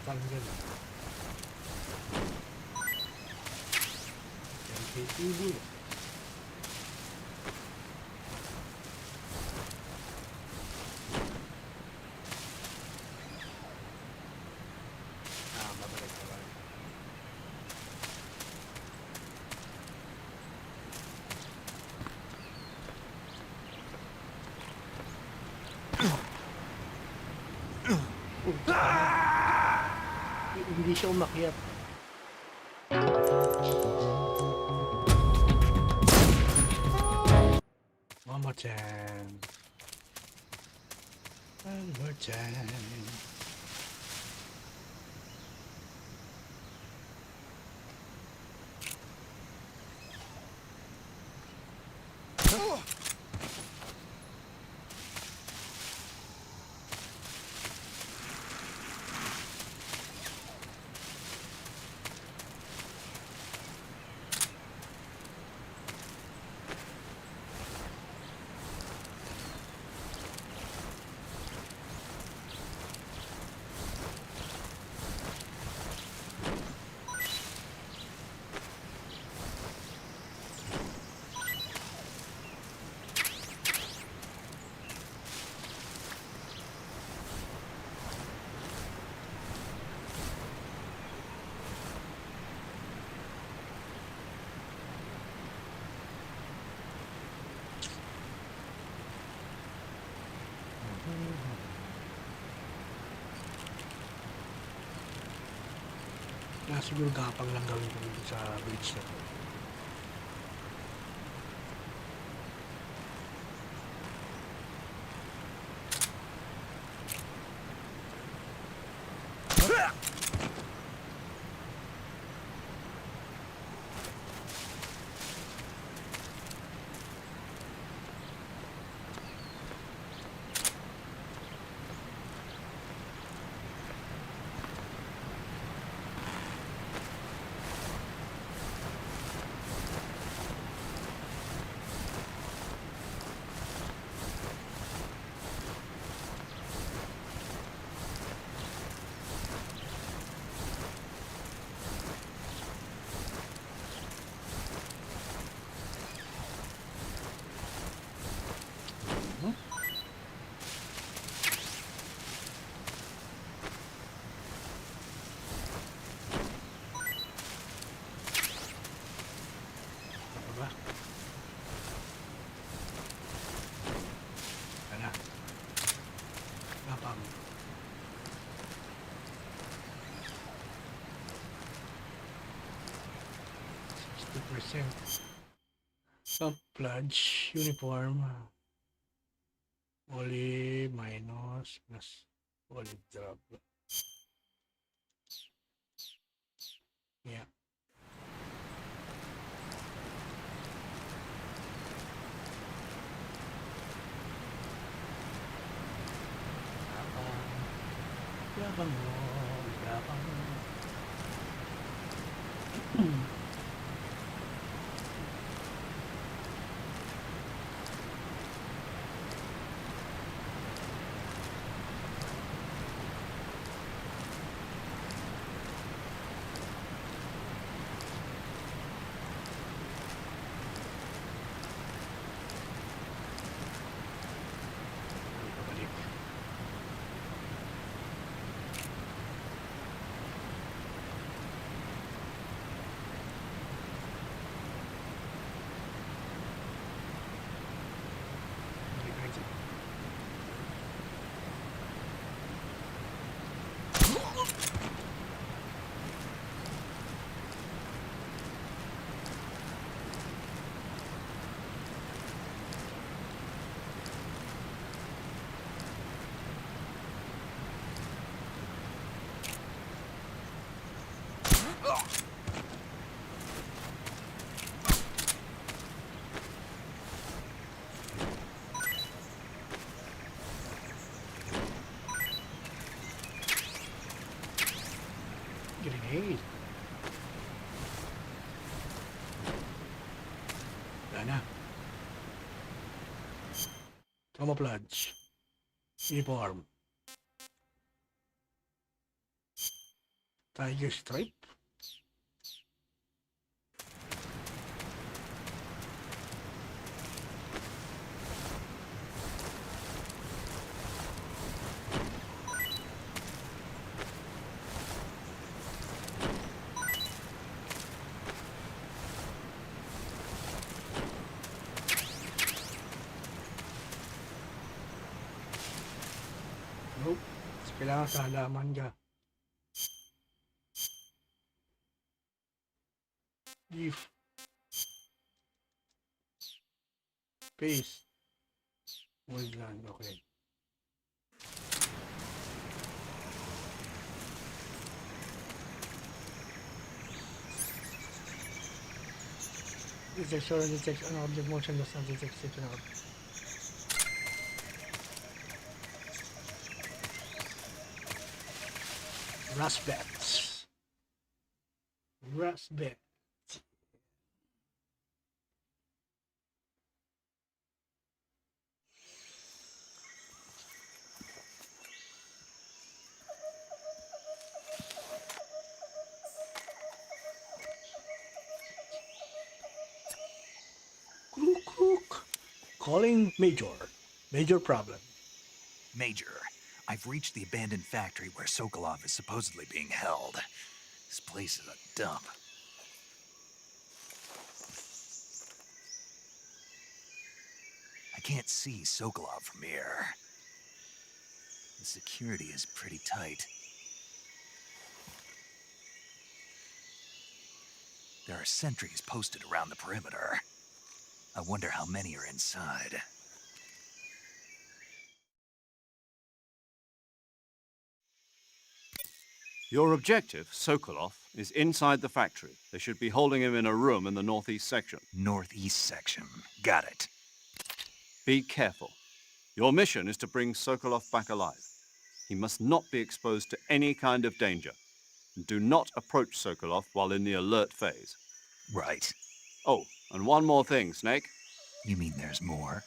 stun gano'n. MKTV. Babalik na ba? Hindi siya umakyat. One more time. One more time. Kaya siguro gapang lang gawin ko dito sa bridge na to. Gapang. Pledge, uniform, olive minus plus olive drop. Yeah. Yabang mo, yabang mo. Balik. Grenade. Wala na. Camouflage. Uniform. Tiger stripe. Nope. Kailangan sa halaman ka. Leaf. Paste. Woodland, okay. This texture detects an object motion does not detect such an object. Rustbats. Rustbat. Crook. Calling Major. Major problem. Major, I've reached the abandoned factory where Sokolov is supposedly being held. This place is a dump. I can't see Sokolov from here. The security is pretty tight. There are sentries posted around the perimeter. I wonder how many are inside. Your objective, Sokolov, is inside the factory. They should be holding him in a room in the northeast section. Northeast section. Got it. Be careful. Your mission is to bring Sokolov back alive. He must not be exposed to any kind of danger. And do not approach Sokolov while in the alert phase. Right. Oh, and one more thing, Snake. You mean there's more?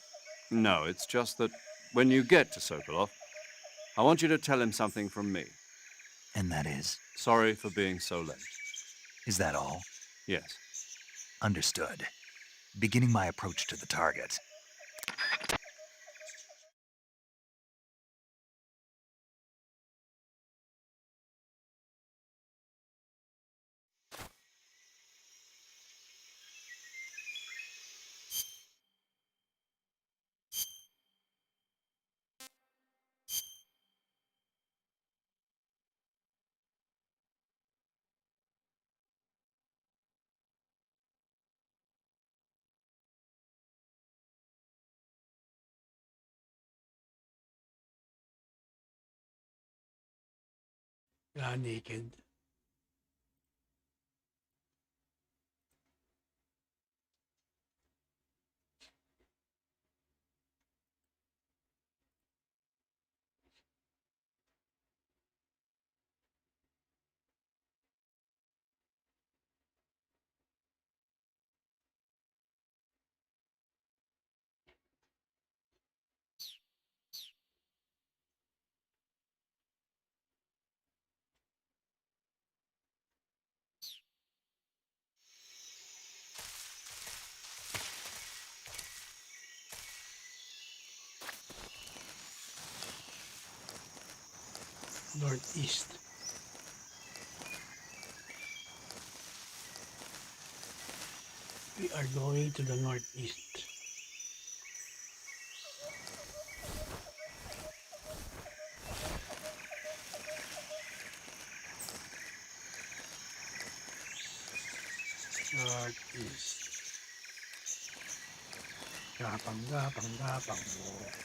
No, it's just that when you get to Sokolov, I want you to tell him something from me. And that is? Sorry for being so late. Is that all? Yes. Understood. Beginning my approach to the target. Naked. Northeast. We are going to the northeast. Northeast. Gapang mo.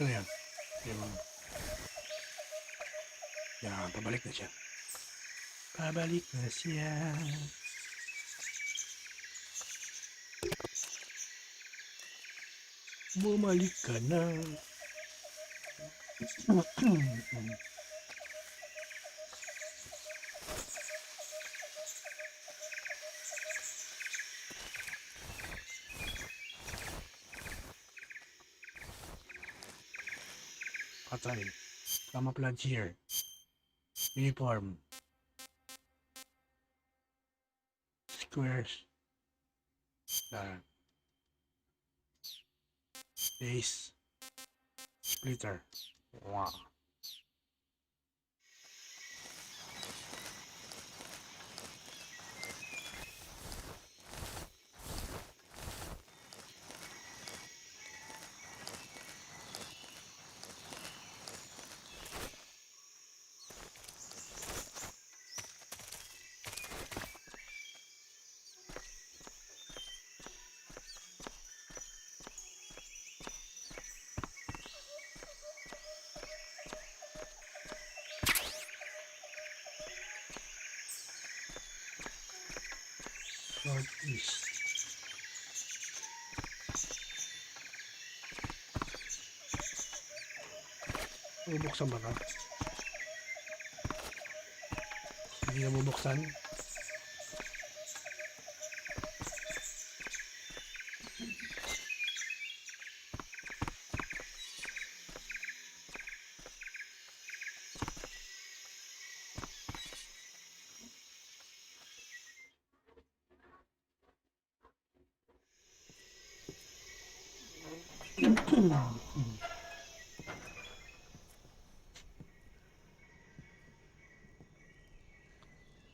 Saan na yan? Yan, pabalik na siya. Pabalik na siya. Bumalik ka na. Patay. Camouflage here. Uniform. Squares. Base. Splitter. Wow. Northeast. Bubuksan ba ka? Hindi na bubuksan.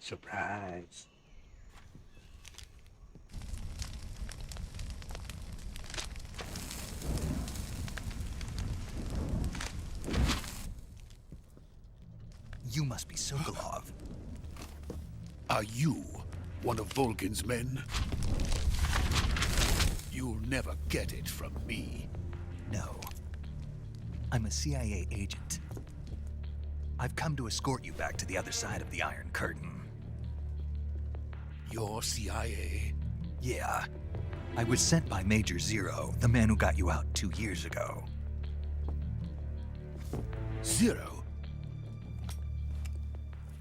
Surprise. You must be Sokolov. Are you one of Volgin's men? You'll never get it from me. No. I'm a CIA agent. I've come to escort you back to the other side of the Iron Curtain. You're CIA? Yeah. I was sent by Major Zero, the man who got you out 2 years ago. Zero?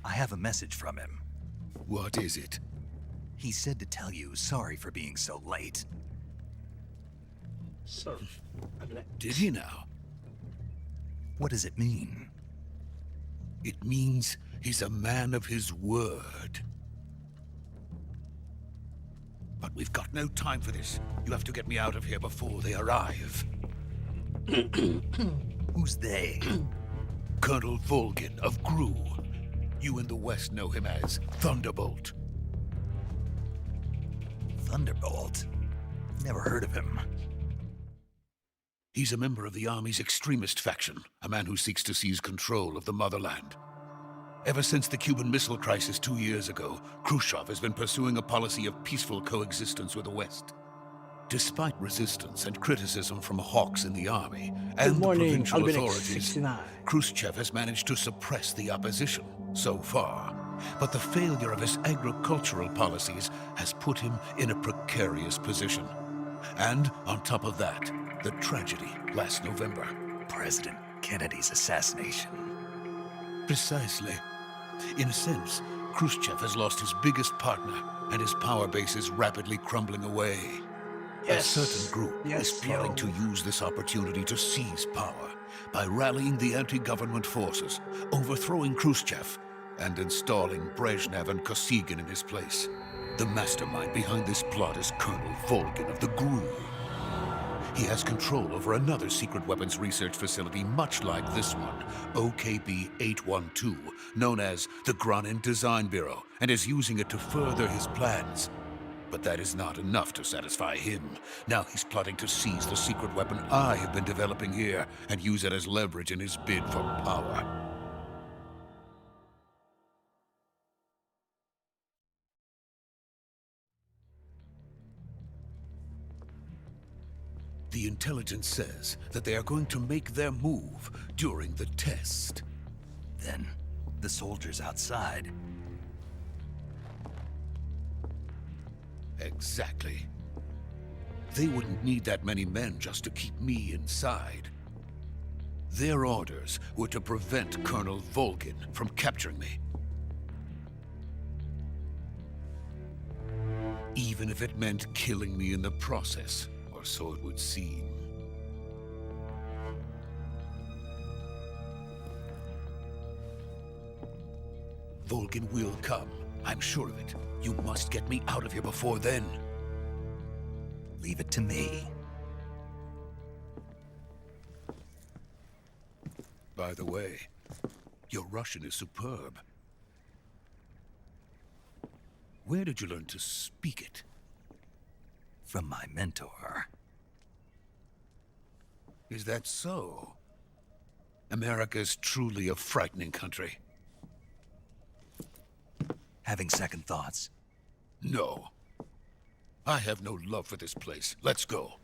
I have a message from him. What is it? He said to tell you sorry for being so late. So, Did he now? What does it mean? It means he's a man of his word. But we've got no time for this. You have to get me out of here before they arrive. Who's they? Colonel Volgin of GRU. You in the West know him as Thunderbolt. Thunderbolt? Never heard of him. He's a member of the Army's extremist faction, a man who seeks to seize control of the motherland. Ever since the Cuban Missile Crisis 2 years ago, Khrushchev has been pursuing a policy of peaceful coexistence with the West. Despite resistance and criticism from hawks in the army and the provincial authorities, Khrushchev has managed to suppress the opposition so far. But the failure of his agricultural policies has put him in a precarious position. And on top of that, the tragedy last November. President Kennedy's assassination. Precisely. In a sense, Khrushchev has lost his biggest partner, and his power base is rapidly crumbling away. Yes. A certain group is plotting to use this opportunity to seize power by rallying the anti-government forces, overthrowing Khrushchev, and installing Brezhnev and Kosygin in his place. The mastermind behind this plot is Colonel Volgin of the GRU. He has control over another secret weapons research facility much like this one, OKB-812, known as the Granin Design Bureau, and is using it to further his plans. But that is not enough to satisfy him. Now he's plotting to seize the secret weapon I have been developing here and use it as leverage in his bid for power. The The intelligence says that they are going to make their move during the test. Then, the soldiers outside. Exactly. They wouldn't need that many men just to keep me inside. Their orders were to prevent Colonel Volgin from capturing me. Even if it meant killing me in the process, or so it would seem. Volgin will come. I'm sure of it. You must get me out of here before then. Leave it to me. By the way, your Russian is superb. Where did you learn to speak it? From my mentor. Is that so? America is truly a frightening country. Having second thoughts? No. I have no love for this place. Let's go.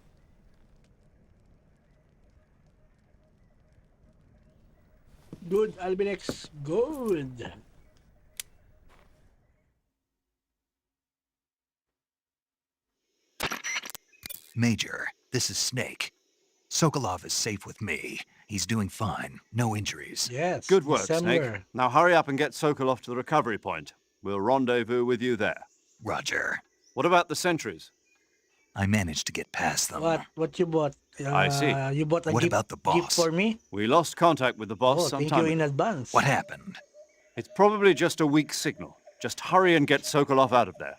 Good, Albinex. Good. Major, this is Snake. Sokolov is safe with me. He's doing fine. No injuries. Yes. Good work, December. Snake. Now hurry up and get Sokolov to the recovery point. We'll rendezvous with you there. Roger. What about the sentries? I managed to get past them. What you bought? I see. You bought a What gift, about the gift boss? for me? We lost contact with the boss Oh, some thank time you in ago. advance. What happened? It's probably just a weak signal. Just hurry and get Sokolov out of there.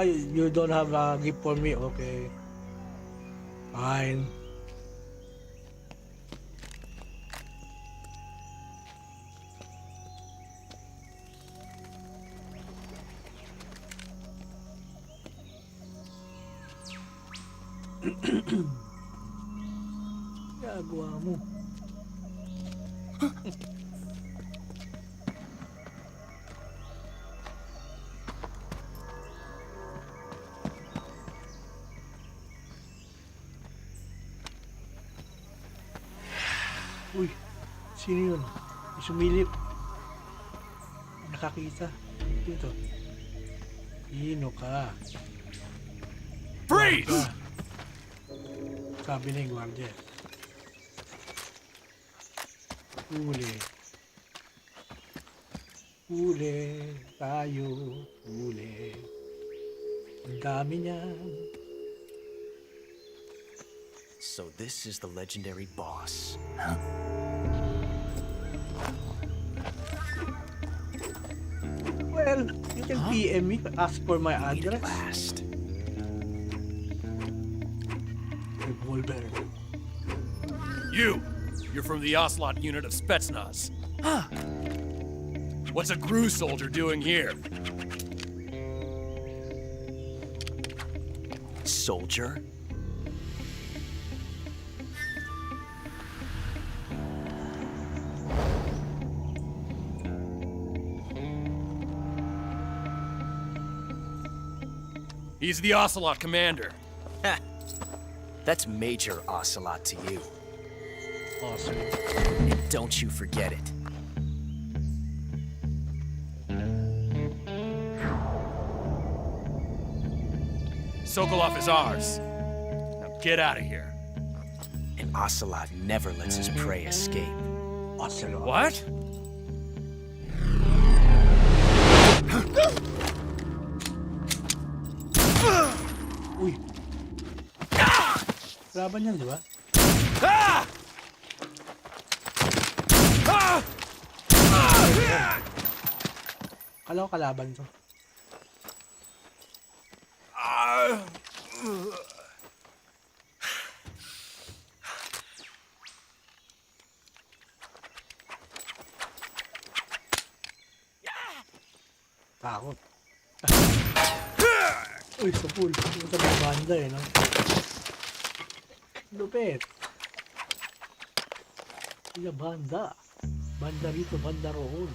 You don't have a gift for me? Okay. Fine. Gagawa mo. Uy, sino yun? May sumilip. Nakakita. Dito. Sino ka? Freeze! Ka. Sabi na yung guardia. Huli. Huli tayo. Huli. Ang dami niyan. So this is the legendary boss. Well, you can PM me, ask for my address. Last. Revolver. You're from the Ocelot unit of Spetsnaz. What's a GRU soldier doing here? Soldier? He's the Ocelot commander. Ha! That's Major Ocelot to you. Awesome. And don't you forget it. Sokolov is ours. Now get out of here. And Ocelot never lets his prey escape. Awesome. What? Uy. Laban yan, di ba? Kala ko kalaban to. nakakatakot. Uy, sa pool. Ito sa banda eh, no? Lupit. Iya, banda. Banda rito, banda roon.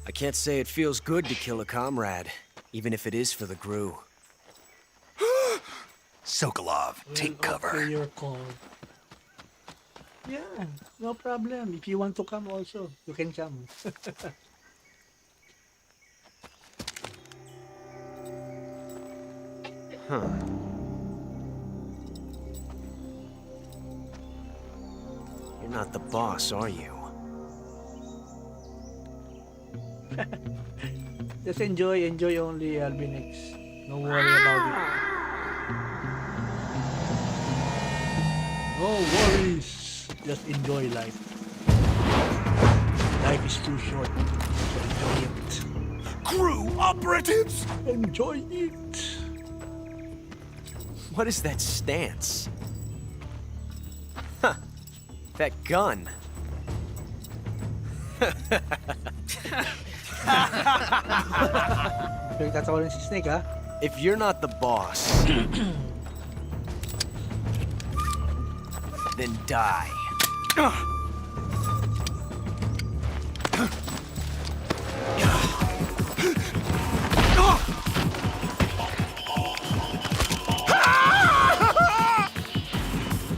I can't say it feels good to kill a comrade, even if it is for the GRU. Sokolov, take After cover. your call. Yeah, no problem. If you want to come also, you can come. You're not the boss, are you? Just enjoy only, Albinix. No worry about it. No worries. Just enjoy life. Life is too short, so enjoy it. Crew operatives! Enjoy it. What is that stance? Huh. That gun. Nagtatawa rin si Snake, ha? If you're not the boss, then die.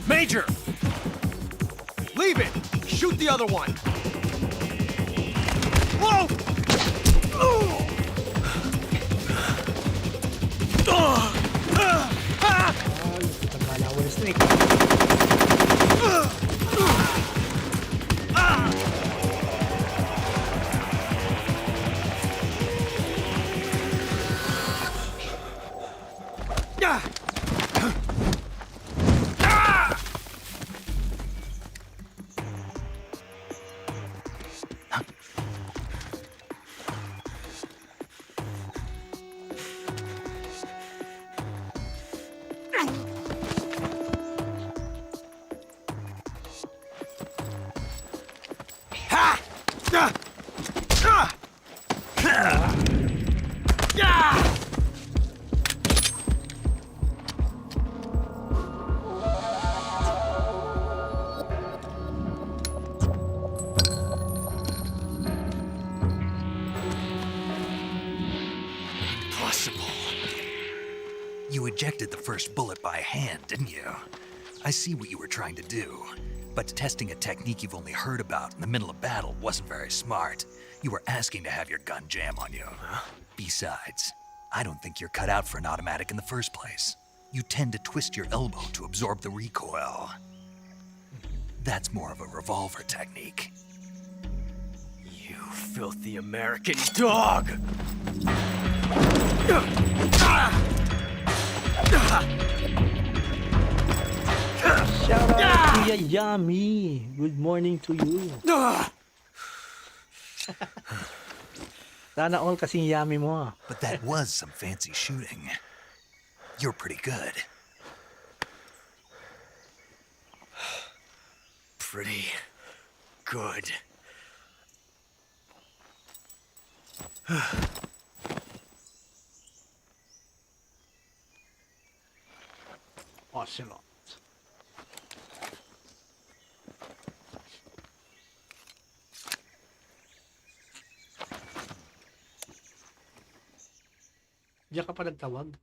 Major! Leave it! Shoot the other one! Whoa! Nagkalawa ni Snake. You ejected the first bullet by hand, didn't you? I see what you were trying to do. But testing a technique you've only heard about in the middle of battle wasn't very smart. You were asking to have your gun jam on you. Besides, I don't think you're cut out for an automatic in the first place. You tend to twist your elbow to absorb the recoil. That's more of a revolver technique. You filthy American dog! Shout out Kuya Yummy. Good morning to you. Sana all kasing yummy mo, ah. But that was some fancy shooting. You're pretty good. Pretty good. Ocelot. Diyan ka pa nagtawag?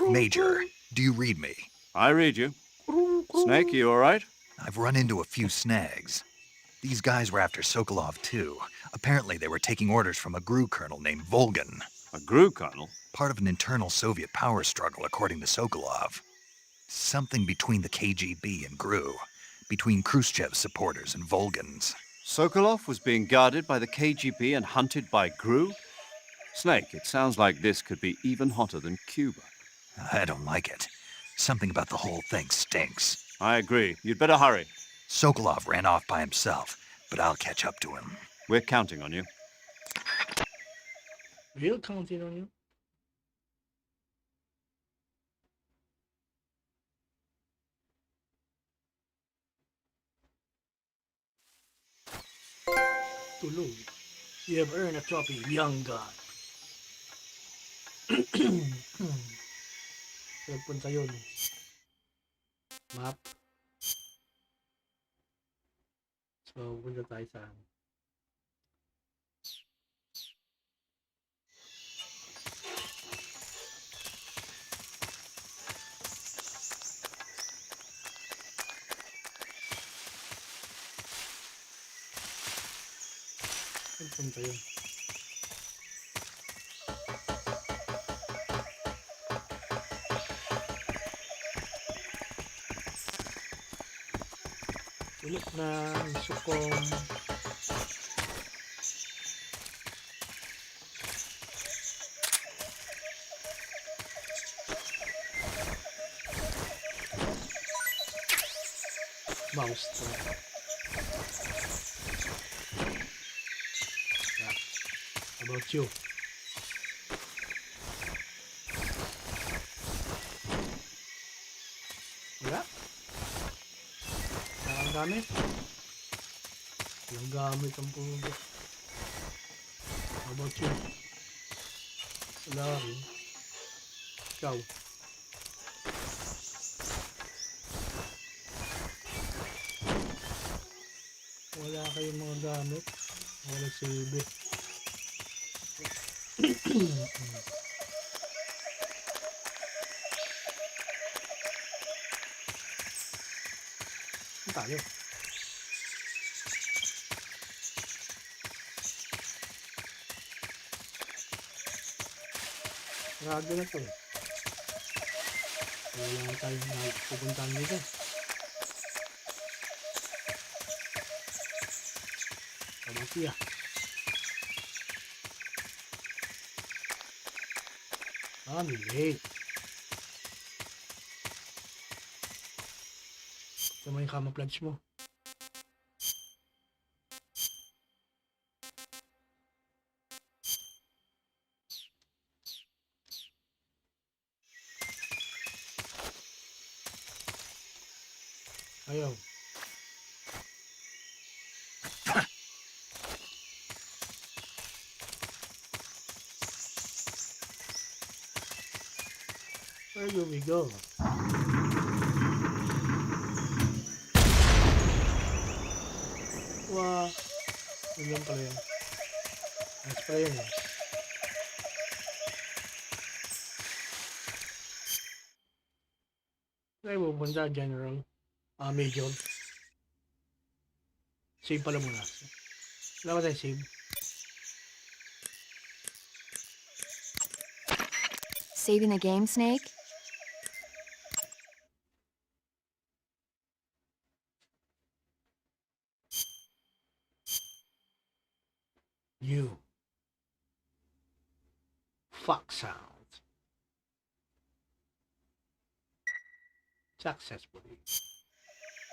Major, do you read me? I read you. Snake, you all right? I've run into a few snags. These guys were after Sokolov too. Apparently they were taking orders from a GRU colonel named Volgan. A GRU colonel? Part of an internal Soviet power struggle, according to Sokolov. Something between the KGB and GRU. Between Khrushchev's supporters and Volgan's. Sokolov was being guarded by the KGB and hunted by GRU? Snake, it sounds like this could be even hotter than Cuba. I don't like it. Something about the whole thing stinks. I agree. You'd better hurry. Sokolov ran off by himself, but I'll catch up to him. We're counting on you. We'll count it on you. Tulog. You have earned a trophy, young god. Saan punta yun? Map. So, punta tayo sa saan punta yun? Ulit na gusto kong mouse to. Yeah. How about you? Wala? Walang gamit? Walang gamit ang puno. How about you? Wala rin. Ikaw? Wala kayong mga gamit? Wala silbi. Saan tayo? Grabe na to eh. Wala tayong pupuntahan dito. Kamati ah. Late. Sama yung camouflage mo. Ayaw. Where do we go? Wow. Yun lang pala yun. Nice pala yun eh. Saan tayo pupunta, General? Major. Save pala muna. Wala ba tayo save? Saving the game, Snake? You. Fuck sound. Successfully.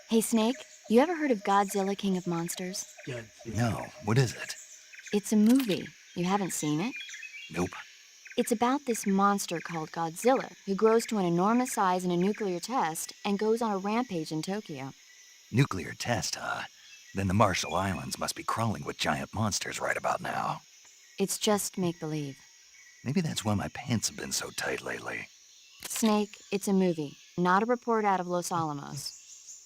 Hey, Snake, you ever heard of Godzilla, King of Monsters? No, what is it? It's a movie. You haven't seen it? Nope. It's about this monster called Godzilla who grows to an enormous size in a nuclear test and goes on a rampage in Tokyo. Nuclear test, huh? Then the Marshall Islands must be crawling with giant monsters right about now. It's just make-believe. Maybe that's why my pants have been so tight lately. Snake, it's a movie, not a report out of Los Alamos.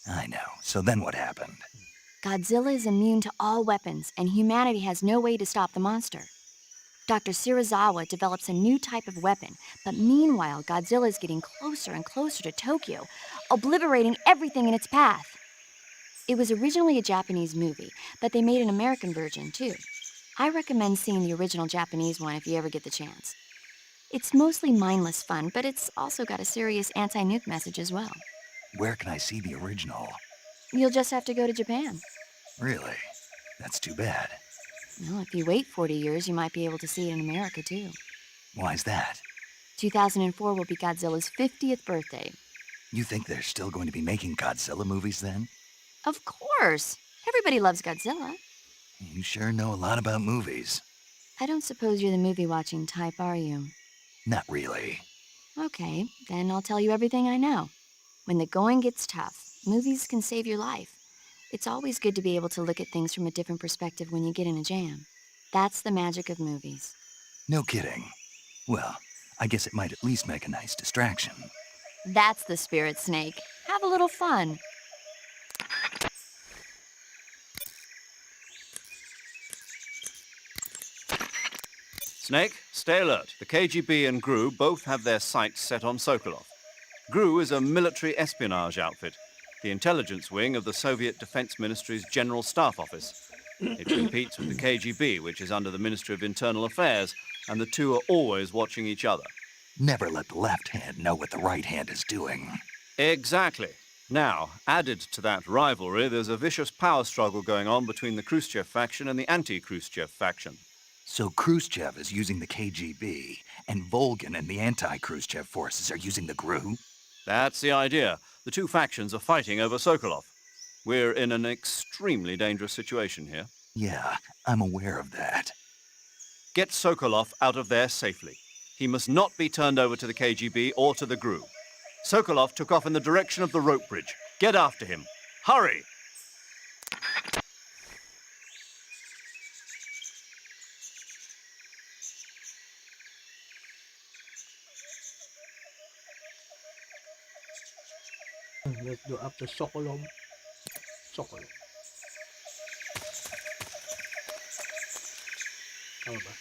I know. So then what happened? Godzilla is immune to all weapons, and humanity has no way to stop the monster. Dr. Shirazawa develops a new type of weapon, but meanwhile, Godzilla is getting closer and closer to Tokyo, obliterating everything in its path. It was originally a Japanese movie, but they made an American version, too. I recommend seeing the original Japanese one if you ever get the chance. It's mostly mindless fun, but it's also got a serious anti-nuke message as well. Where can I see the original? You'll just have to go to Japan. Really? That's too bad. Well, if you wait 40 years, you might be able to see it in America, too. Why's that? 2004 will be Godzilla's 50th birthday. You think they're still going to be making Godzilla movies then? Of course. Everybody loves Godzilla. You sure know a lot about movies. I don't suppose you're the movie-watching type, are you? Not really. Okay, then I'll tell you everything I know. When the going gets tough, movies can save your life. It's always good to be able to look at things from a different perspective when you get in a jam. That's the magic of movies. No kidding. Well, I guess it might at least make a nice distraction. That's the spirit, Snake. Have a little fun. Snake, stay alert. The KGB and GRU both have their sights set on Sokolov. GRU is a military espionage outfit, the intelligence wing of the Soviet Defense Ministry's General Staff Office. It competes with the KGB, which is under the Ministry of Internal Affairs, and the two are always watching each other. Never let the left hand know what the right hand is doing. Exactly. Now, added to that rivalry, there's a vicious power struggle going on between the Khrushchev faction and the anti-Khrushchev faction. So Khrushchev is using the KGB, and Volgin and the anti-Khrushchev forces are using the GRU? That's the idea. The two factions are fighting over Sokolov. We're in an extremely dangerous situation here. Yeah, I'm aware of that. Get Sokolov out of there safely. He must not be turned over to the KGB or to the GRU. Sokolov took off in the direction of the rope bridge. Get after him. Hurry! Let's go after Sokolov. Sokolov. Tama ba?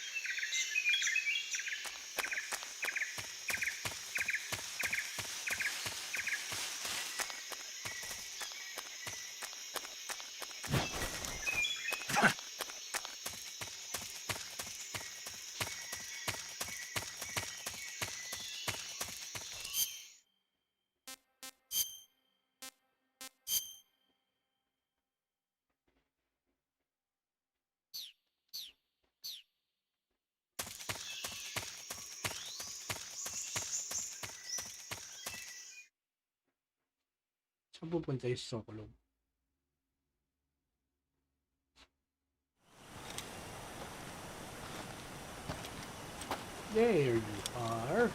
Saan pupunta yung Sokolov? There you are.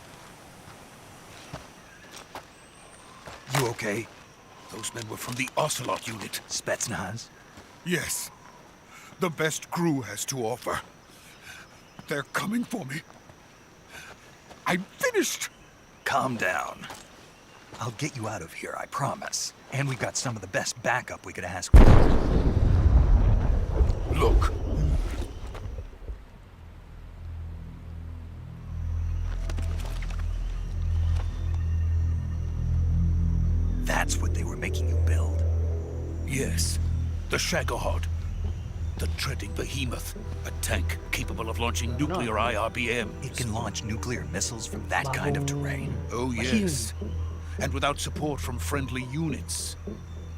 You okay? Those men were from the Ocelot unit. Spetsnaz? Yes. The best GRU has to offer. They're coming for me. I'm finished! Calm down. I'll get you out of here, I promise. And we've got some of the best backup we could ask for. Look. That's what they were making you build? Yes. The Shagohod. The treading behemoth. A tank capable of launching nuclear IRBM. It can launch nuclear missiles from that kind of terrain? Oh, yes. And without support from friendly units.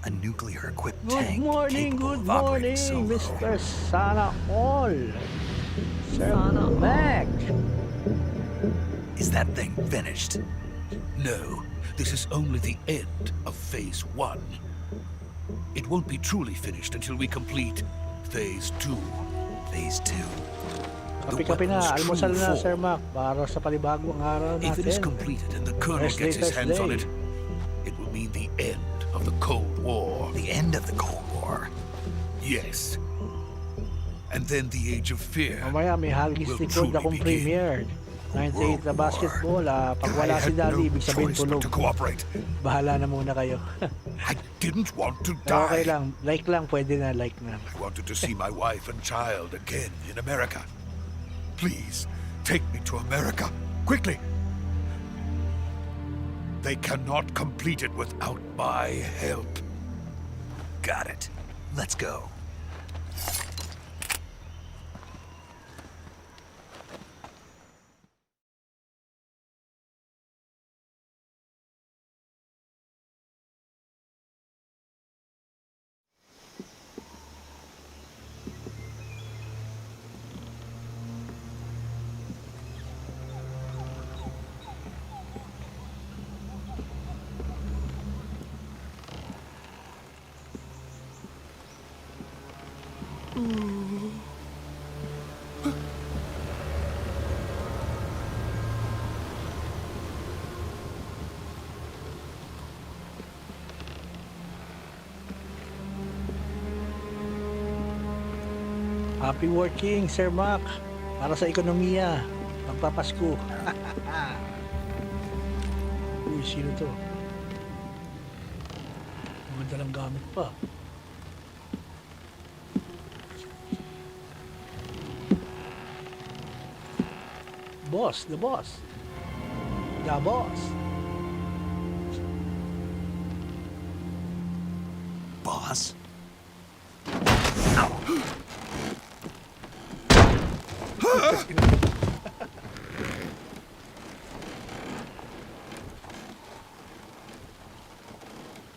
A nuclear-equipped Good tank morning, capable good of operating morning, solo. Mr. Sana All. Sana back. Is that thing finished? No, this is only the end of Phase 1. It won't be truly finished until we complete Phase 2. Phase 2? Kapi-kapi na, almusal na, Sir Mac, para sa panibagong araw natin. If it is completed and the Colonel First gets day, his first hands on day. it, it will mean the end of the Cold War. The end of the Cold War? Yes. And then the Age of Fear Mamaya may hagis will likod truly akong begin. premiere. 98 na basketball, pag I wala si had Daddy, no ibig sabihin choice but tulog. to cooperate. Bahala na muna kayo. I didn't want to Pero okay die. lang, like lang, pwede na, like na. I wanted to see my wife and child again in America. Please, take me to America, quickly. They cannot complete it without my help. Got it. Let's go. Happy working, Sir Mac. Para sa ekonomiya. Magpapasko. Uy, sino to? Maganda lang gamit pa. Boss, the boss. The boss. Boss?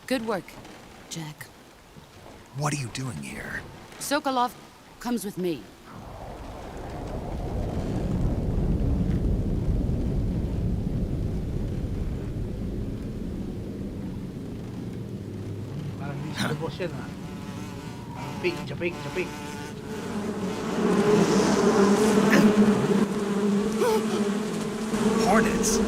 Good work, Jack. What are you doing here? Sokolov comes with me. Parang hindi sila boss yan ha. Japik, japik, japik. Hornets!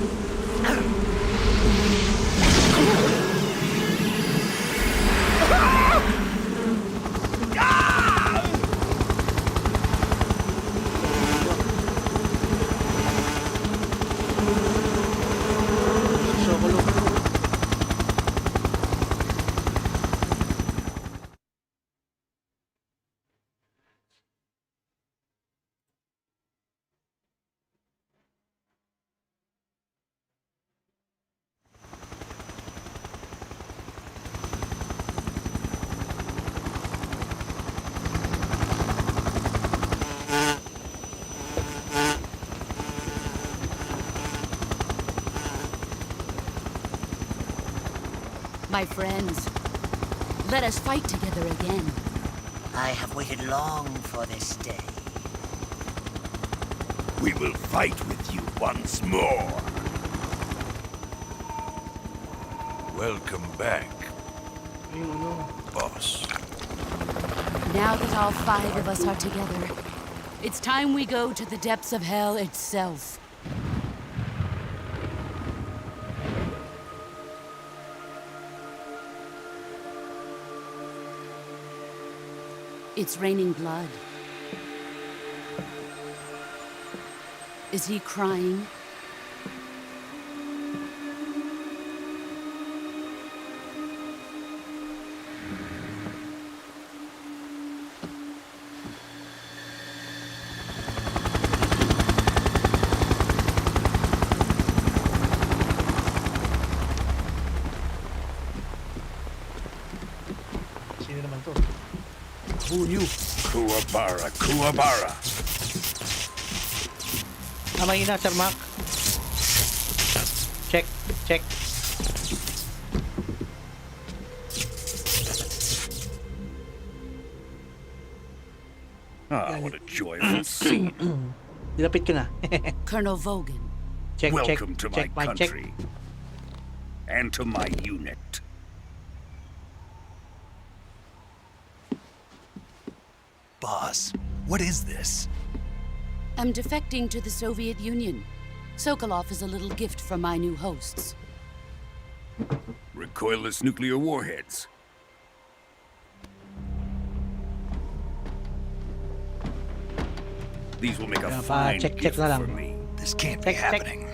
Sokolov. My friends, let us fight together again. I have waited long for this day. We will fight with you once more. Welcome back, Ayun ano. boss. Now that all 5 of us are together, it's time we go to the depths of hell itself. It's raining blood. Is he crying? Sino naman to? Who knew? Kuwabara, Kuwabara. Mahina, Sir Mac. Check, check. Ah, what a joyful scene. Dilapit ka na. Colonel Vogan. Check, check, Welcome to check, my mic check. country. And to my unit. Boss, what is this? I'm defecting to the Soviet Union. Sokolov is a little gift from my new hosts. Recoilless nuclear warheads. These will make a Yeah, fine check gift na lang. for me. This can't be Check, check. happening.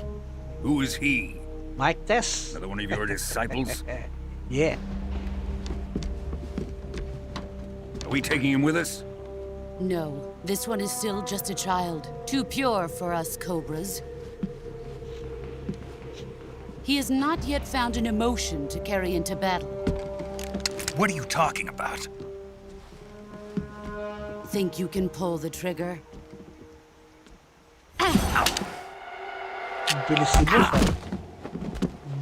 Who is he? Mic test. Another one of your disciples? Yeah. Are we taking him with us? No, this one is still just a child. Too pure for us Cobras. He has not yet found an emotion to carry into battle. What are you talking about? Think you can pull the trigger? Ang bilis ni boss.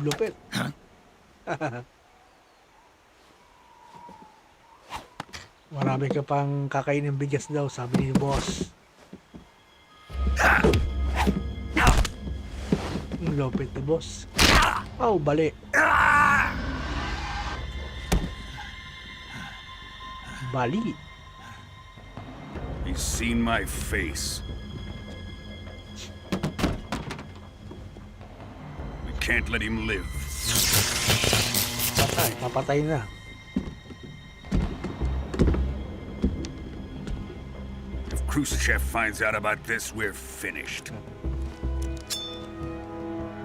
Lupit. Marami ka pang kakainin bigas daw, sabi ni boss. Ang lupit ni boss. Oh, bali. Bali. He's seen my face. We can't let him live. Papatay na. If Khrushchev finds out about this, we're finished.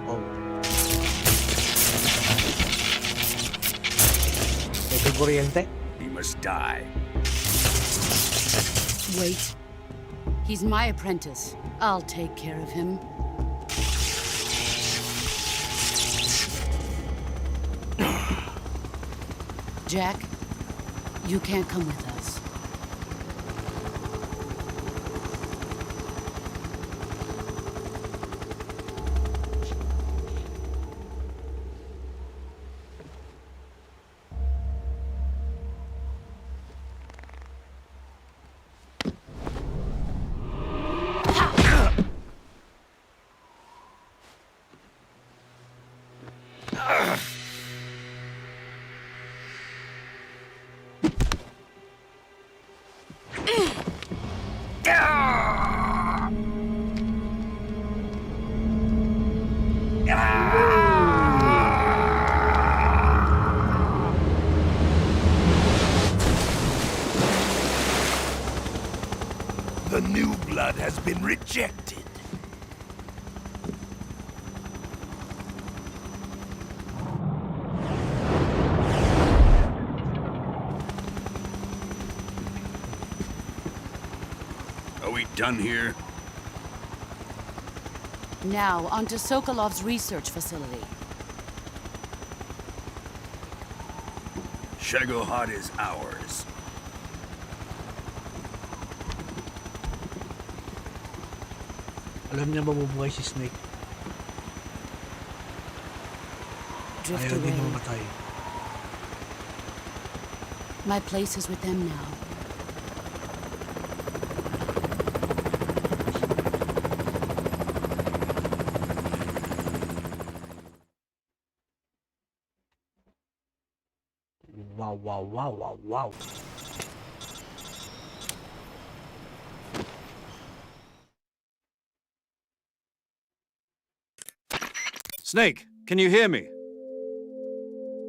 Oh. Ito kuryente. He must die. Wait. He's my apprentice. I'll take care of him. Jack, you can't come with us. The new blood has been rejected. Are we done here? Now, onto Sokolov's research facility. Shagohod is ours. Alam niya mabubuhay si Snake. Drift Ayaw din away. mamatay. My place is with them now. Wow, wow, wow, wow, wow. Snake, can you hear me?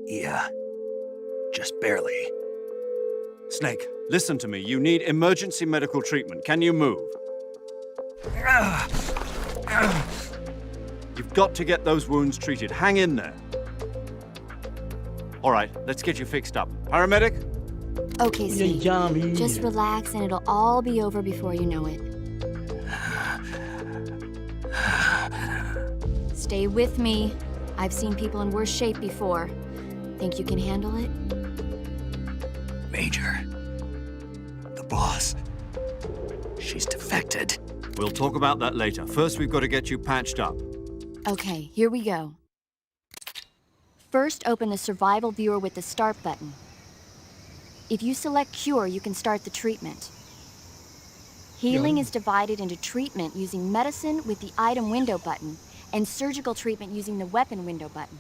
Yeah. Just barely. Snake, listen to me. You need emergency medical treatment. Can you move? You've got to get those wounds treated. Hang in there. All right, let's get you fixed up. Paramedic? Okay, Snake. Yummy. Just relax and it'll all be over before you know it. Stay with me. I've seen people in worse shape before. Think you can handle it? Major. The boss. She's defected. We'll talk about that later. First, we've got to get you patched up. Okay, here we go. First, open the survival viewer with the start button. If you select cure, you can start the treatment. Healing is divided into treatment using medicine with the item window button and surgical treatment using the weapon window button.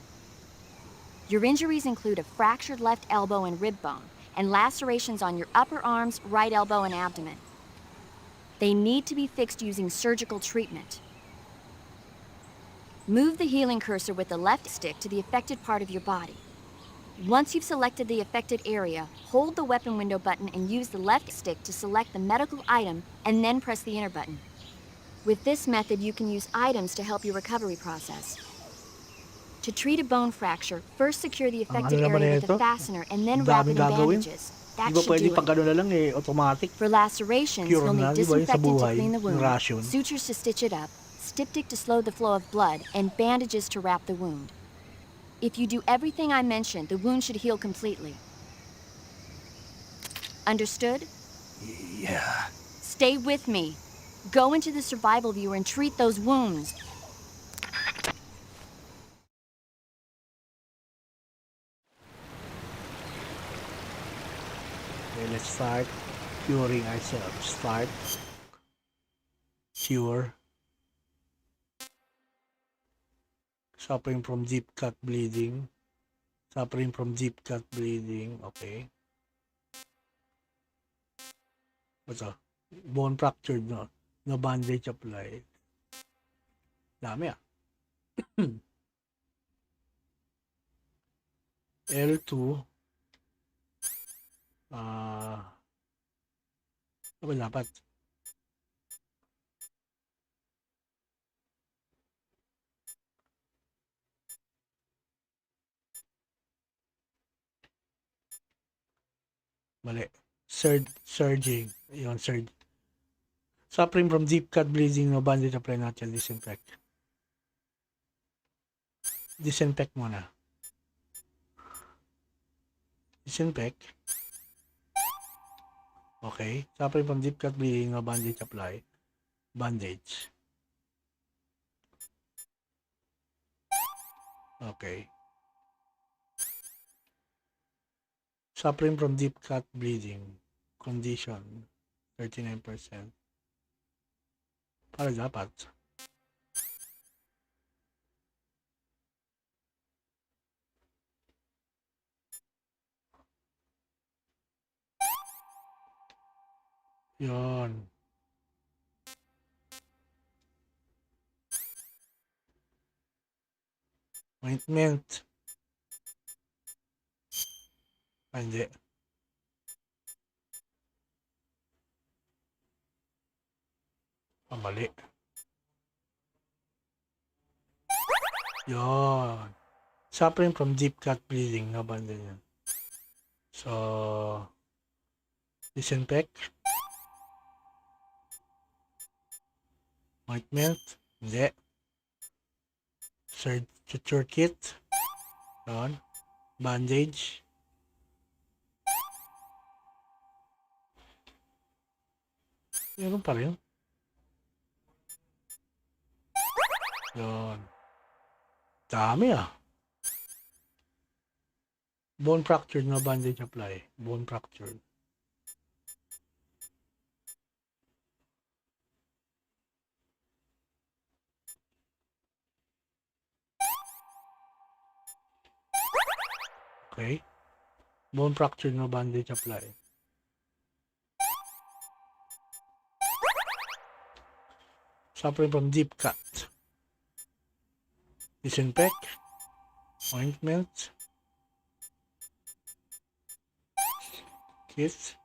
Your injuries include a fractured left elbow and rib bone and lacerations on your upper arms, right elbow, and abdomen. They need to be fixed using surgical treatment. Move the healing cursor with the left stick to the affected part of your body. Once you've selected the affected area, hold the weapon window button and use the left stick to select the medical item and then press the enter button. With this method, you can use items to help your recovery process. To treat a bone fracture, first secure the affected ano naman area with a ito? fastener and then Ang wrap it in daming gagawin. bandages. Di That ba should pwede do pag it. ano na lang automatic? For lacerations, Cure you'll na, need di ba, yung sa disinfectant to buhay, clean the yung wound, ration. sutures to stitch it up, styptic to slow the flow of blood, and bandages to wrap the wound. If you do everything I mentioned, the wound should heal completely. Understood? Yeah. Stay with me. Go into the survival viewer and treat those wounds. Okay, let's start curing ourselves. Start. Cure. Suffering from deep cut bleeding. Suffering from deep cut bleeding. Okay. What's up? Bone fractured, no? No bandage apply. Dami ah. L2. Ano ba dapat? Mali. Surging. Yun, surge. Suffering from deep cut bleeding, no bandage apply, natural disinfect. Disinfect muna. Disinfect. Okay. Suffering from deep cut bleeding, no bandage apply. Bandage. Okay. Suffering from deep cut bleeding. Condition. 39%. Para dapat. Yun. Ointment. Hindi. Mali. Yun. Suffering from deep cut bleeding. Nabanda yan. So, disinfect. Ointment. Hindi. Suture kit. Yun. Bandage. Meron pa rin. Yun. Dami ah. Bone fractured, no bandage apply. Bone fractured. Okay. Bone fractured, no bandage apply. Suffering from deep cut. Disinfect. Ointment. Kit.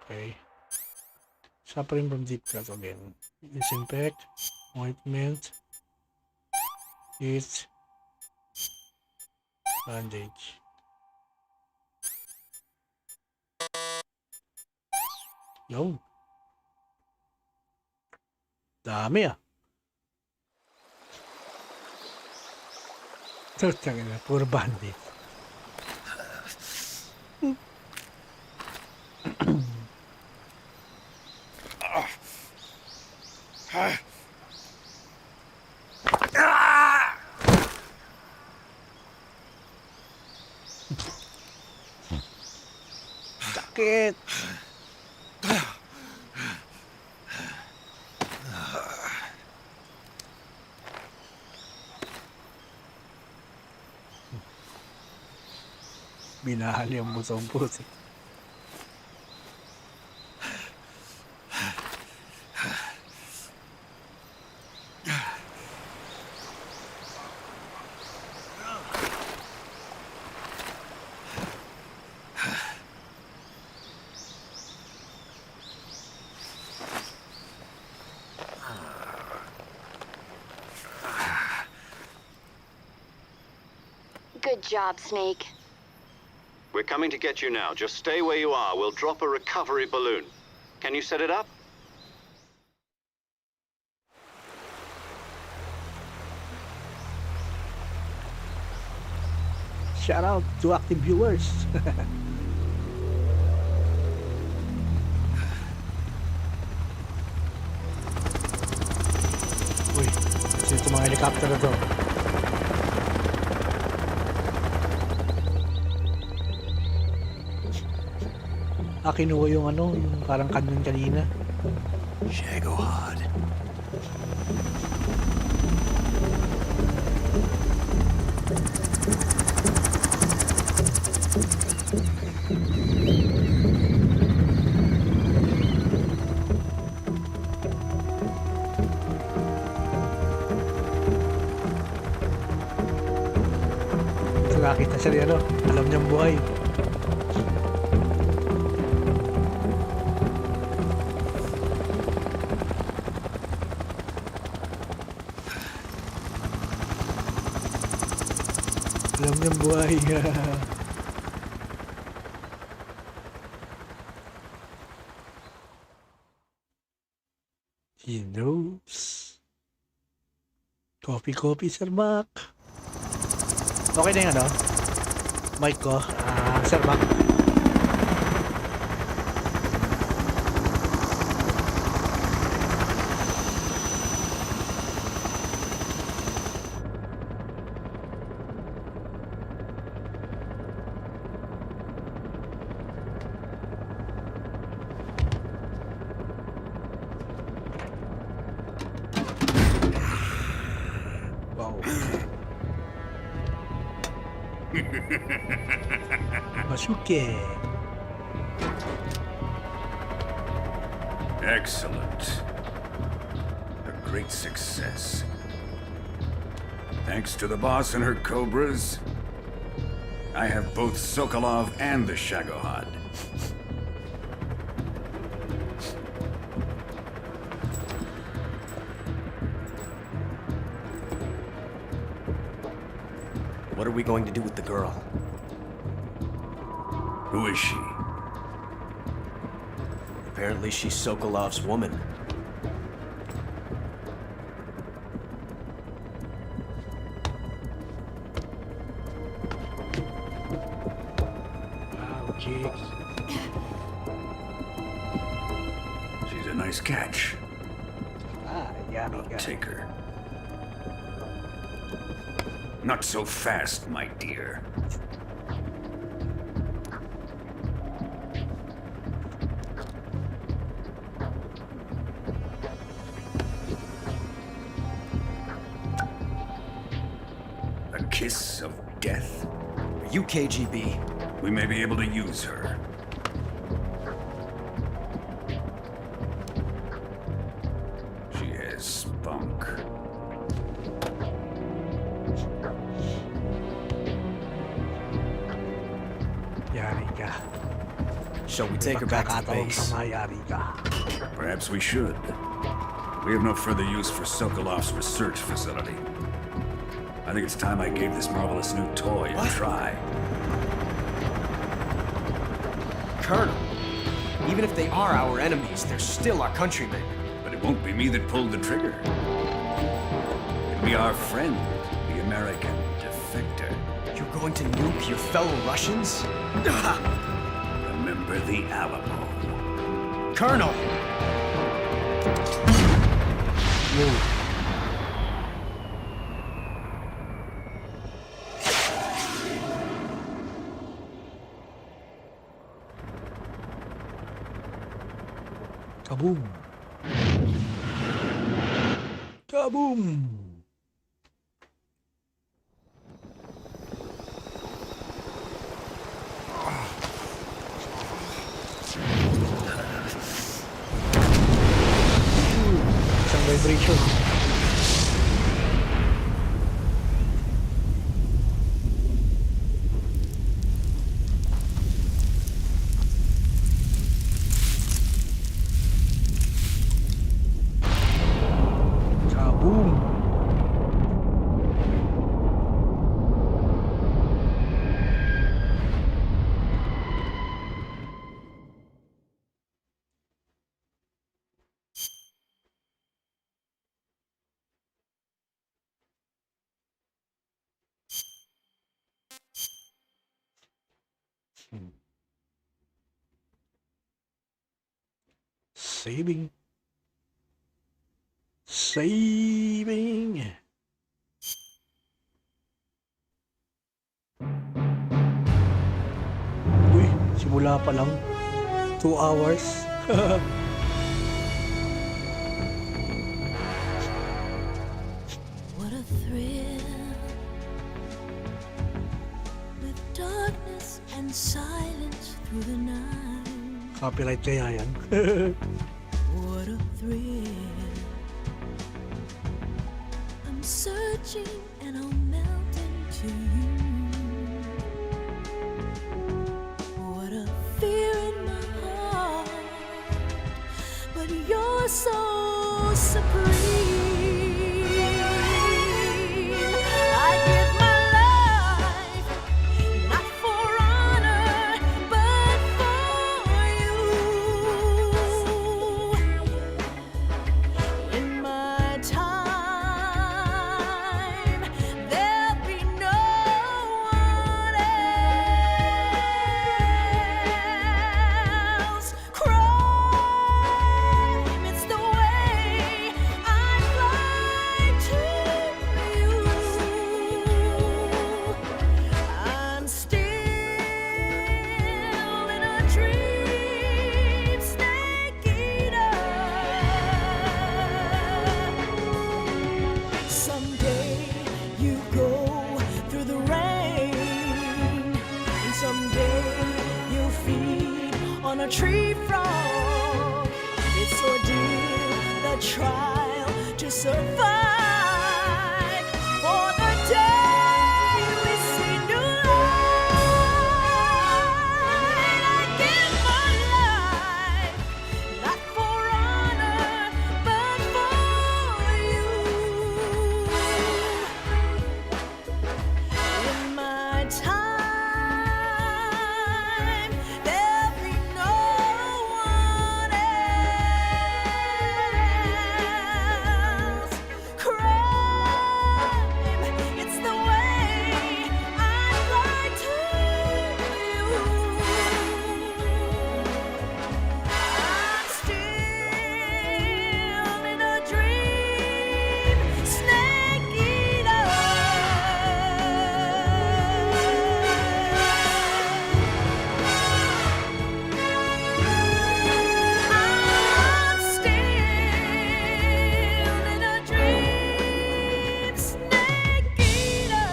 Okay. Suffering from deep cut again. Disinfect. Ointment. Kit. Bandage. Yun. Dami ah. Tutang ina, puro bandit. Sakit. Binahal yung busong pusi. Good job, Snake. We're coming to get you now. Just stay where you are. We'll drop a recovery balloon. Can you set it up? Shout out to active viewers. Uy, sino itong mga helicopter na to? Kinuha yung ano, yung parang kanyon kanina. Shagohod. dancer yan, no? Alam niyang buhay. Alam niyang buhay. He knows. Coffee, Sir Mac. Okay na yung ano? Mic ko. Sir Mac. Masuke. Excellent. A great success. Thanks to the boss and her cobras, I have both Sokolov and the Shagohod. What are we going to do with the girl? Who is she? Apparently she's Sokolov's woman. Wow, chicks. She's a nice catch. Yummy. I'll take her. Not so fast, my dear. A kiss of death? Are you KGB? We may be able to use her. She has spunk. Yari ka. Shall we take her back to the base? Yari ka. Perhaps we should. We have no further use for Sokolov's research facility. I think it's time I gave this marvelous new toy a try. Colonel, even if they are our enemies, they're still our countrymen. But it won't be me that pulled the trigger. It'll be our friend, the American defector. You're going to nuke your fellow Russians? Remember the Alamo. Colonel! Kaboom. Kaboom. Isang vibration. Kaboom. Saving. Saving. Uy, simula pa lang. 2 hours. What a thrill, with darkness and silence through the night. Copyright kaya yan. What a thrill, I'm searching and I'll melt into you. so supreme. I give my life not for honor, but for you. In my time, there'll be no one else. Crime, it's the way I fly to you. I'm still in a dream, snake eater. Someday you go through the rain, and someday you'll feed on a tree frog. It's ordeal, the trial to survive. For the day we see new light, I give my life not for honor, but for you. In my time, there'll be no one else. Crime, it's the way I fly to you. I'm still in a dream, snake eater. I'm still in a dream, snake eater.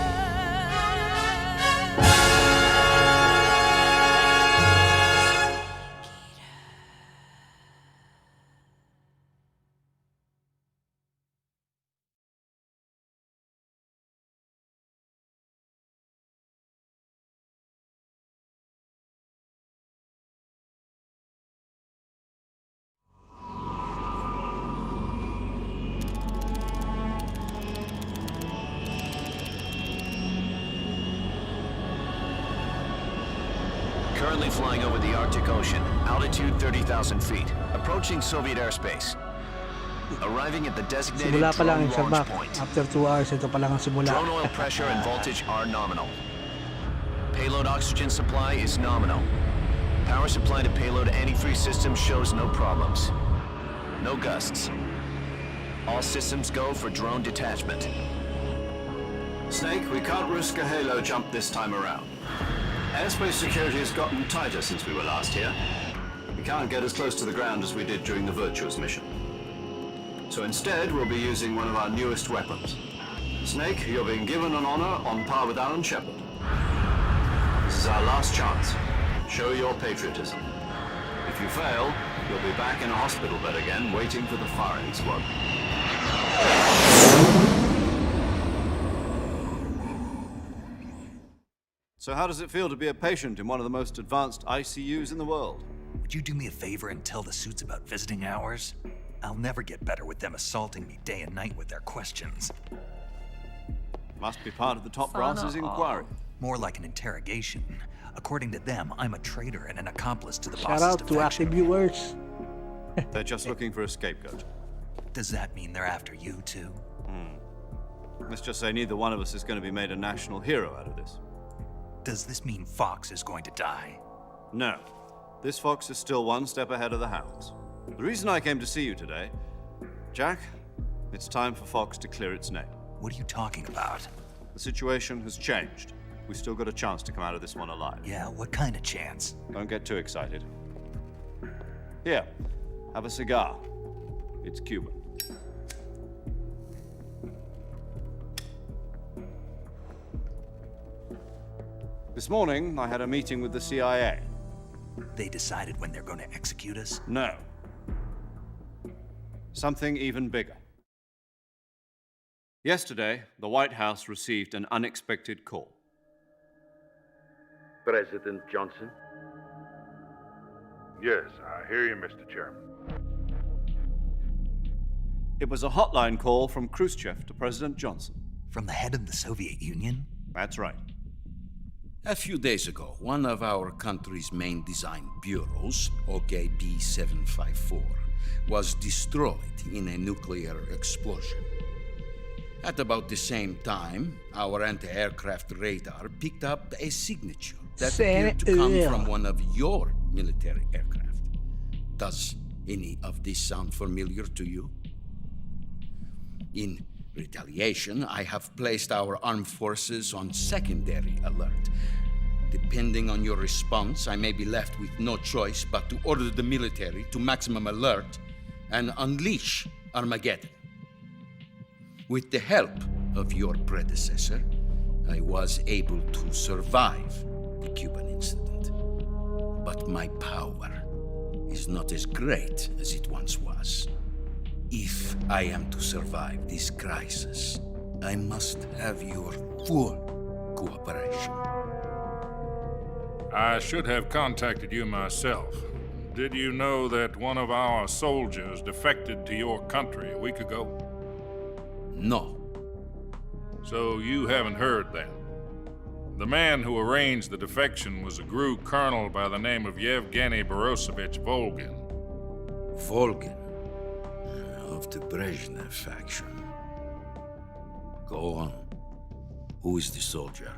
Currently flying over the Arctic Ocean, altitude 30,000 feet, approaching Soviet airspace. Arriving at the designated Simula pa lang drone yung launch sabak. point. After 2 hours, ito pa lang ang simula. Drone oil pressure and voltage are nominal. Payload oxygen supply is nominal. Power supply to payload antifreeze system shows no problems. No gusts. All systems go for drone detachment. Snake, we can't risk a halo jump this time around. Airspace security has gotten tighter since we were last here. We can't get as close to the ground as we did during the Virtuous mission. So instead, we'll be using one of our newest weapons. Snake, you're being given an honor on par with Alan Shepard. This is our last chance. Show your patriotism. If you fail, you'll be back in a hospital bed again, waiting for the firing squad. So how does it feel to be a patient in one of the most advanced ICUs in the world? Would you do me a favor and tell the suits about visiting hours? I'll never get better with them assaulting me day and night with their questions. Must be part of the top brass's inquiry. More like an interrogation. According to them, I'm a traitor and an accomplice to the Shout boss's out to active defection. viewers. They're just looking for a scapegoat. Does that mean they're after you too? Let's just say neither one of us is going to be made a national hero out of this. Does this mean Fox is going to die? No. This fox is still one step ahead of the hounds. The reason I came to see you today, Jack, it's time for Fox to clear its name. What are you talking about? The situation has changed. We still got a chance to come out of this one alive. Yeah, what kind of chance? Don't get too excited. Here, have a cigar. It's Cuban. This morning, I had a meeting with the CIA. They decided when they're going to execute us? No. Something even bigger. Yesterday, the White House received an unexpected call. President Johnson? Yes, I hear you, Mr. Chairman. It was a hotline call from Khrushchev to President Johnson. From the head of the Soviet Union? That's right. A few days ago, one of our country's main design bureaus, OKB 754, was destroyed in a nuclear explosion. At about the same time, our anti-aircraft radar picked up a signature that appeared to come from one of your military aircraft. Does any of this sound familiar to you? In retaliation, I have placed our armed forces on secondary alert. Depending on your response, I may be left with no choice but to order the military to maximum alert and unleash Armageddon. With the help of your predecessor, I was able to survive the Cuban incident. But my power is not as great as it once was. If I am to survive this crisis, I must have your full cooperation. I should have contacted you myself. Did you know that one of our soldiers defected to your country a week ago? No. So you haven't heard then. The man who arranged the defection was a GRU colonel by the name of Yevgeny Borosovich Volgin. Volgin? Of the Brezhnev faction. Go on. Who is the soldier?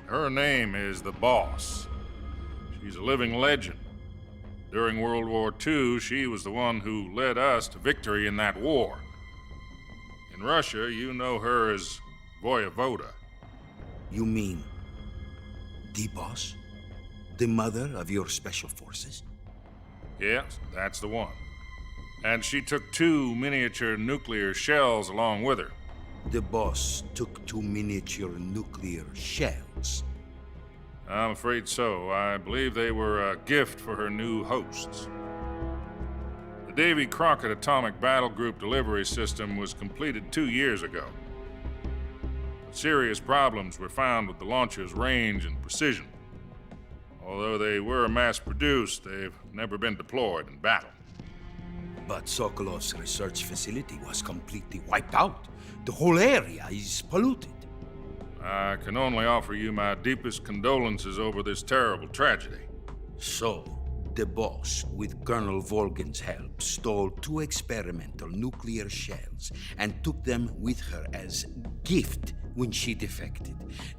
Her name is the Boss. She's a living legend. During World War II, she was the one who led us to victory in that war. In Russia, you know her as Voyevoda. You mean the Boss? The mother of your special forces? Yes, that's the one. And she took 2 miniature nuclear shells along with her. The Boss took 2 miniature nuclear shells? I'm afraid so. I believe they were a gift for her new hosts. The Davy Crockett Atomic Battle Group delivery system was completed 2 years ago. But serious problems were found with the launcher's range and precision. Although they were mass-produced, they've never been deployed in battle. But Sokolov's research facility was completely wiped out. The whole area is polluted. I can only offer you my deepest condolences over this terrible tragedy. So, the Boss, with Colonel Volgin's help, stole 2 experimental nuclear shells and took them with her as gift when she defected.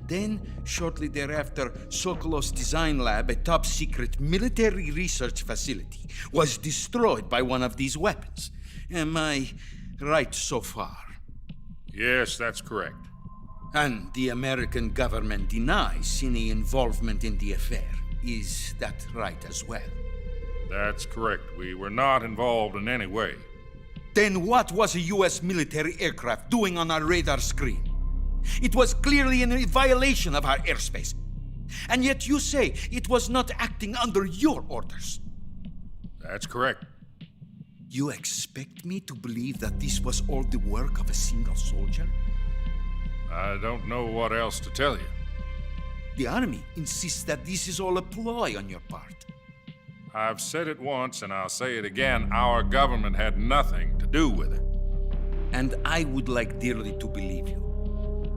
Then, shortly thereafter, Sokolov's design lab, a top-secret military research facility, was destroyed by one of these weapons. Am I right so far? Yes, that's correct. And the American government denies any involvement in the affair. Is that right as well? That's correct. We were not involved in any way. Then what was a U.S. military aircraft doing on our radar screen? It was clearly in violation of our airspace. And yet you say it was not acting under your orders. That's correct. You expect me to believe that this was all the work of a single soldier? I don't know what else to tell you. The Army insists that this is all a ploy on your part. I've said it once and I'll say it again. Our government had nothing to do with it. And I would like dearly to believe you.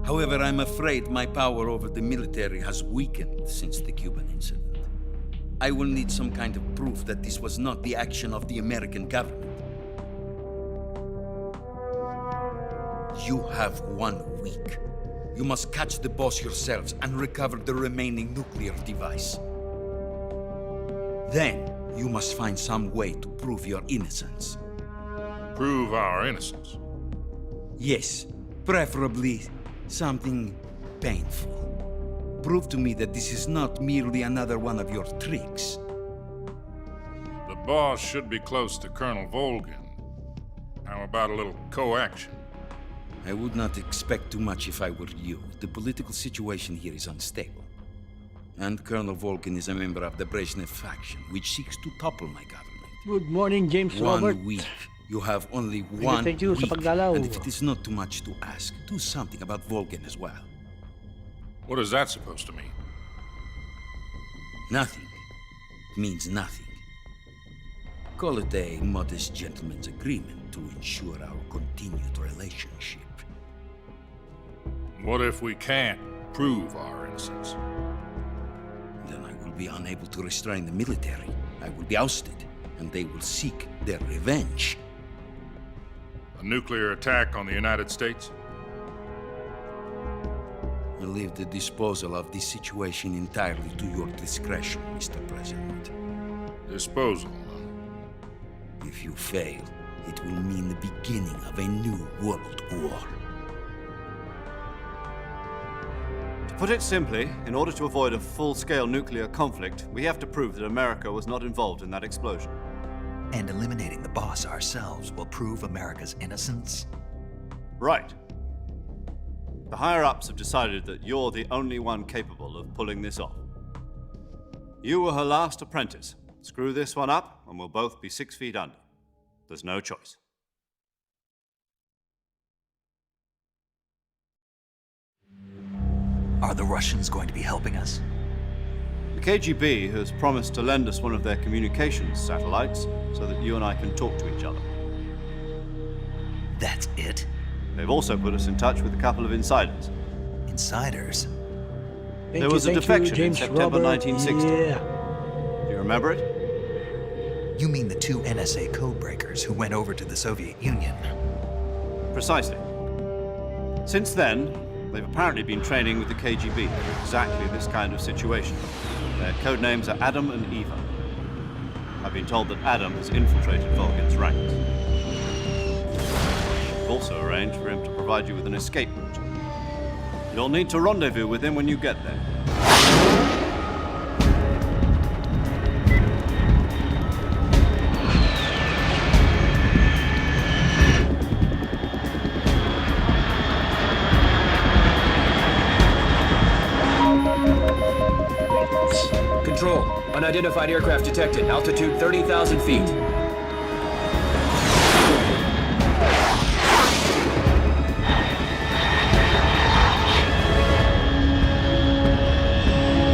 However, I'm afraid my power over the military has weakened since the Cuban incident. I will need some kind of proof that this was not the action of the American government. You have 1 week. You must catch the Boss yourselves and recover the remaining nuclear device. Then, you must find some way to prove your innocence. Prove our innocence? Yes, preferably something painful. Prove to me that this is not merely another one of your tricks. The Boss should be close to Colonel Volgin. How about a little co-action? I would not expect too much if I were you. The political situation here is unstable. And Colonel Volgin is a member of the Brezhnev faction, which seeks to topple my government. Good morning, James Robert. 1 week. You have only 1 Thank you week. sa paggalaw. And if it is not too much to ask, do something about Volgin as well. What is that supposed to mean? Nothing. It means nothing. call it a modest gentleman's agreement to ensure our continued relationship. What if we can't prove our innocence? Then I will be unable to restrain the military. I will be ousted, and they will seek their revenge. A nuclear attack on the United States? I leave the disposal of this situation entirely to your discretion, Mr. President. Disposal, huh? If you fail, it will mean the beginning of a new world war. To put it simply, in order to avoid a full-scale nuclear conflict, we have to prove that America was not involved in that explosion. And eliminating the boss ourselves will prove America's innocence? Right. The higher-ups have decided that you're the only one capable of pulling this off. You were her last apprentice. Screw this one up, and we'll both be 6 feet under. There's no choice. Are the Russians going to be helping us? The KGB has promised to lend us one of their communications satellites so that you and I can talk to each other. That's it? They've also put us in touch with a couple of insiders. Insiders? There was a defection in James September Robert. 1960. Yeah. Do you remember it? You mean the 2 NSA codebreakers who went over to the Soviet Union? Precisely. Since then, they've apparently been training with the KGB for exactly this kind of situation. Their code names are Adam and Eva. I've been told that Adam has infiltrated Volgin's ranks. We've also arranged for him to provide you with an escape route. You'll need to rendezvous with him when you get there. Control. Unidentified aircraft detected. Altitude 30,000 feet.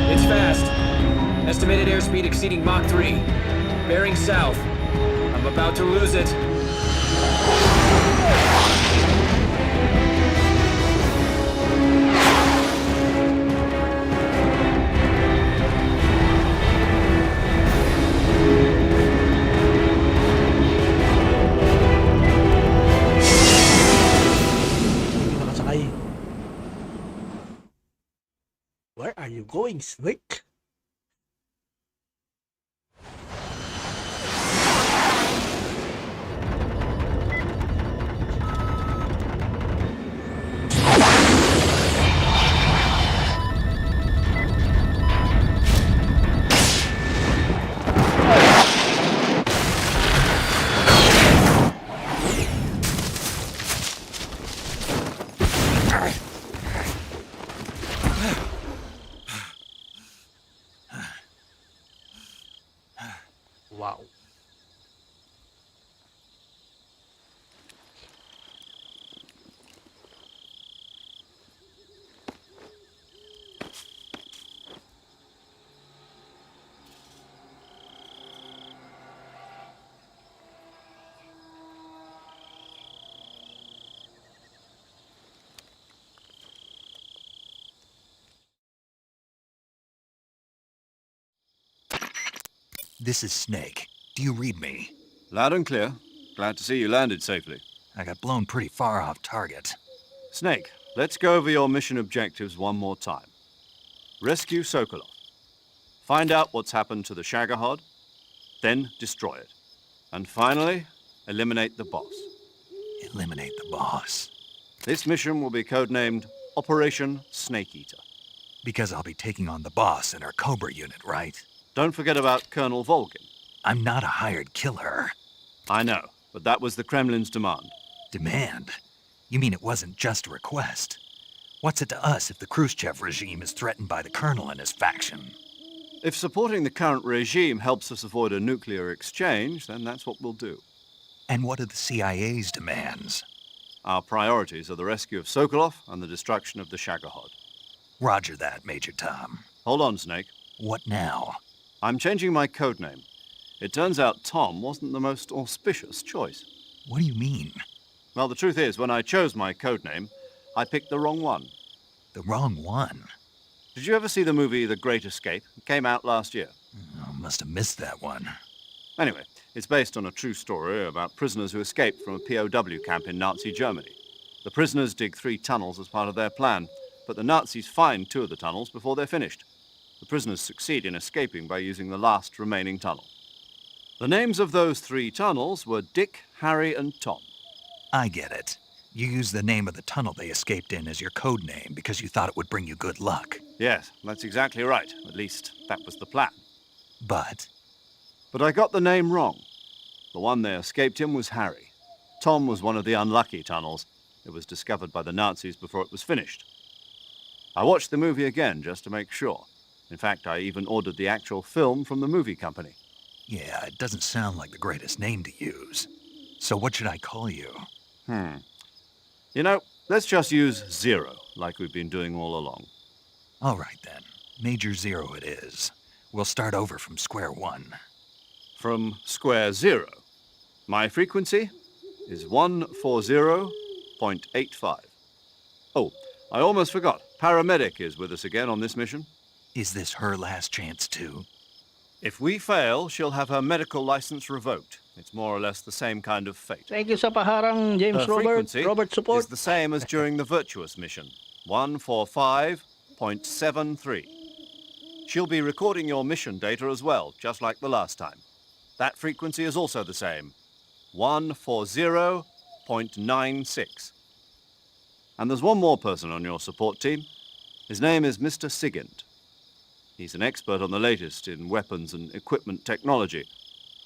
It's fast. Estimated airspeed exceeding Mach 3. Bearing south. I'm about to lose it. Nakasakay. Where are you going, Snake? Wow. This is Snake. Do you read me? Loud and clear. Glad to see you landed safely. I got blown pretty far off target. Snake, let's go over your mission objectives one more time. Rescue Sokolov. Find out what's happened to the Shagohod, then destroy it. And finally, eliminate the boss. Eliminate the boss. This mission will be codenamed Operation Snake Eater. Because I'll be taking on the boss and her Cobra unit, right? Don't forget about Colonel Volgin. I'm not a hired killer. I know, but that was the Kremlin's demand. Demand? You mean it wasn't just a request? What's it to us if the Khrushchev regime is threatened by the Colonel and his faction? If supporting the current regime helps us avoid a nuclear exchange, then that's what we'll do. And what are the CIA's demands? Our priorities are the rescue of Sokolov and the destruction of the Shagohod. Roger that, Major Tom. Hold on, Snake. What now? I'm changing my code name. It turns out Tom wasn't the most auspicious choice. What do you mean? Well, the truth is, when I chose my codename, I picked the wrong one. The wrong one? Did you ever see the movie The Great Escape? It came out last year. Oh, must have missed that one. Anyway, it's based on a true story about prisoners who escaped from a POW camp in Nazi Germany. The prisoners dig 3 tunnels as part of their plan, but the Nazis find 2 of the tunnels before they're finished. The prisoners succeed in escaping by using the last remaining tunnel. The names of those 3 tunnels were Dick, Harry, and Tom. I get it. You used the name of the tunnel they escaped in as your code name because you thought it would bring you good luck. Yes, that's exactly right. At least, that was the plan. But I got the name wrong. The one they escaped in was Harry. Tom was one of the unlucky tunnels. It was discovered by the Nazis before it was finished. I watched the movie again just to make sure. In fact, I even ordered the actual film from the movie company. yeah, it doesn't sound like the greatest name to use. So what should I call you? You know, let's just use Zero, like we've been doing all along. All right, then. Major Zero it is. We'll start over from square one. From square 0. My frequency is 140.85. Oh, I almost forgot. Paramedic is with us again on this mission. Is this her last chance, too? If we fail, she'll have her medical license revoked. It's more or less the same kind of fate. Thank you sa paharang, James Her frequency Robert support. is the same as during the Virtuous mission, 145.73. She'll be recording your mission data as well, just like the last time. That frequency is also the same, 140.96. And there's one more person on your support team. His name is Mr. Sigint. He's an expert on the latest in weapons and equipment technology.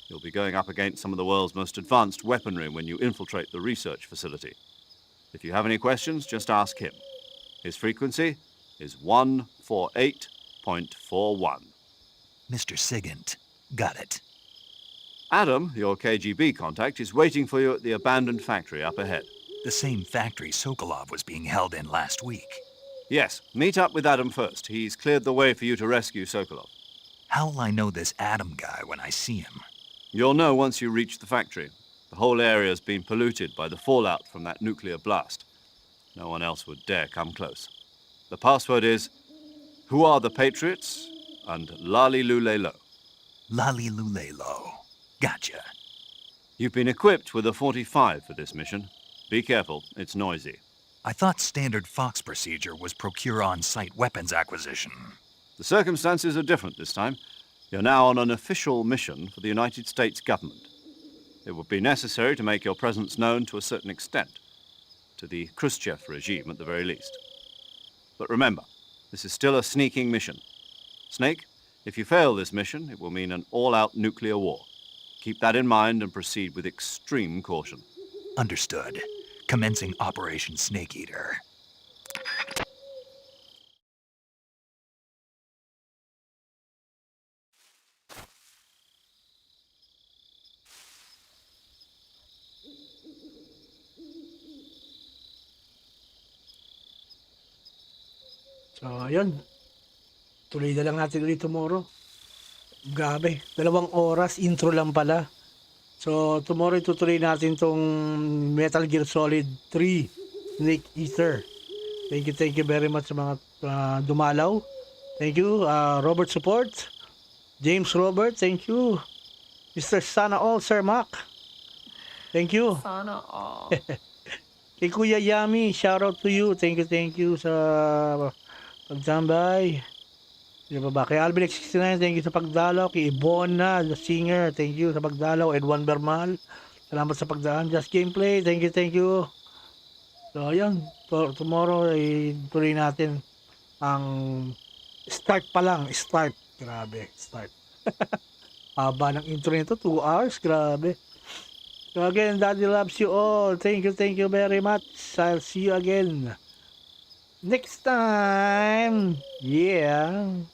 You'll be going up against some of the world's most advanced weaponry when you infiltrate the research facility. If you have any questions, just ask him. His frequency is 148.41. Mr. Sigint. Got it. Adam, your KGB contact, is waiting for you at the abandoned factory up ahead. The same factory Sokolov was being held in last week. Yes, meet up with Adam first. He's cleared the way for you to rescue Sokolov. How'll I know this Adam guy when I see him? You'll know once you reach the factory. The whole area's been polluted by the fallout from that nuclear blast. No one else would dare come close. The password is, "Who are the Patriots?" and "Lali Lule Lo." Lali Lule Lo. Gotcha. You've been equipped with a 45 for this mission. Be careful, it's noisy. I thought standard Fox procedure was procure on-site weapons acquisition. The circumstances are different this time. You're now on an official mission for the United States government. It would be necessary to make your presence known to a certain extent, to the Khrushchev regime at the very least. But remember, this is still a sneaking mission. Snake, if you fail this mission, it will mean an all-out nuclear war. Keep that in mind and proceed with extreme caution. Understood. Commencing Operation Snake Eater. So, ayun. Tuloy na lang natin ulit tomorrow. Grabe, 2 oras, intro lang pala. So, tomorrow itutuloy natin tong Metal Gear Solid 3 Snake Eater. Thank you very much sa mga dumalaw. Thank you, Robert Support. James Robert, thank you. Mr. Sana All, Sir Mac. Thank you. Sana all. Kay Kuya Yami, shout out to you. Thank you sa pagtambay. Sino pa ba? Kay Alvin X69, thank you sa pagdalaw. Kay Ibona, the singer, thank you sa pagdalaw. Edwan Bermal, salamat sa pagdaan. Just Gameplay, thank you. So, ayun. Tomorrow, tuloy natin ang start pa lang. Start. Grabe, start. Haba ng intro nito, 2 hours. Grabe. So again, Daddy loves you all. Thank you very much. I'll see you again next time. Yeah.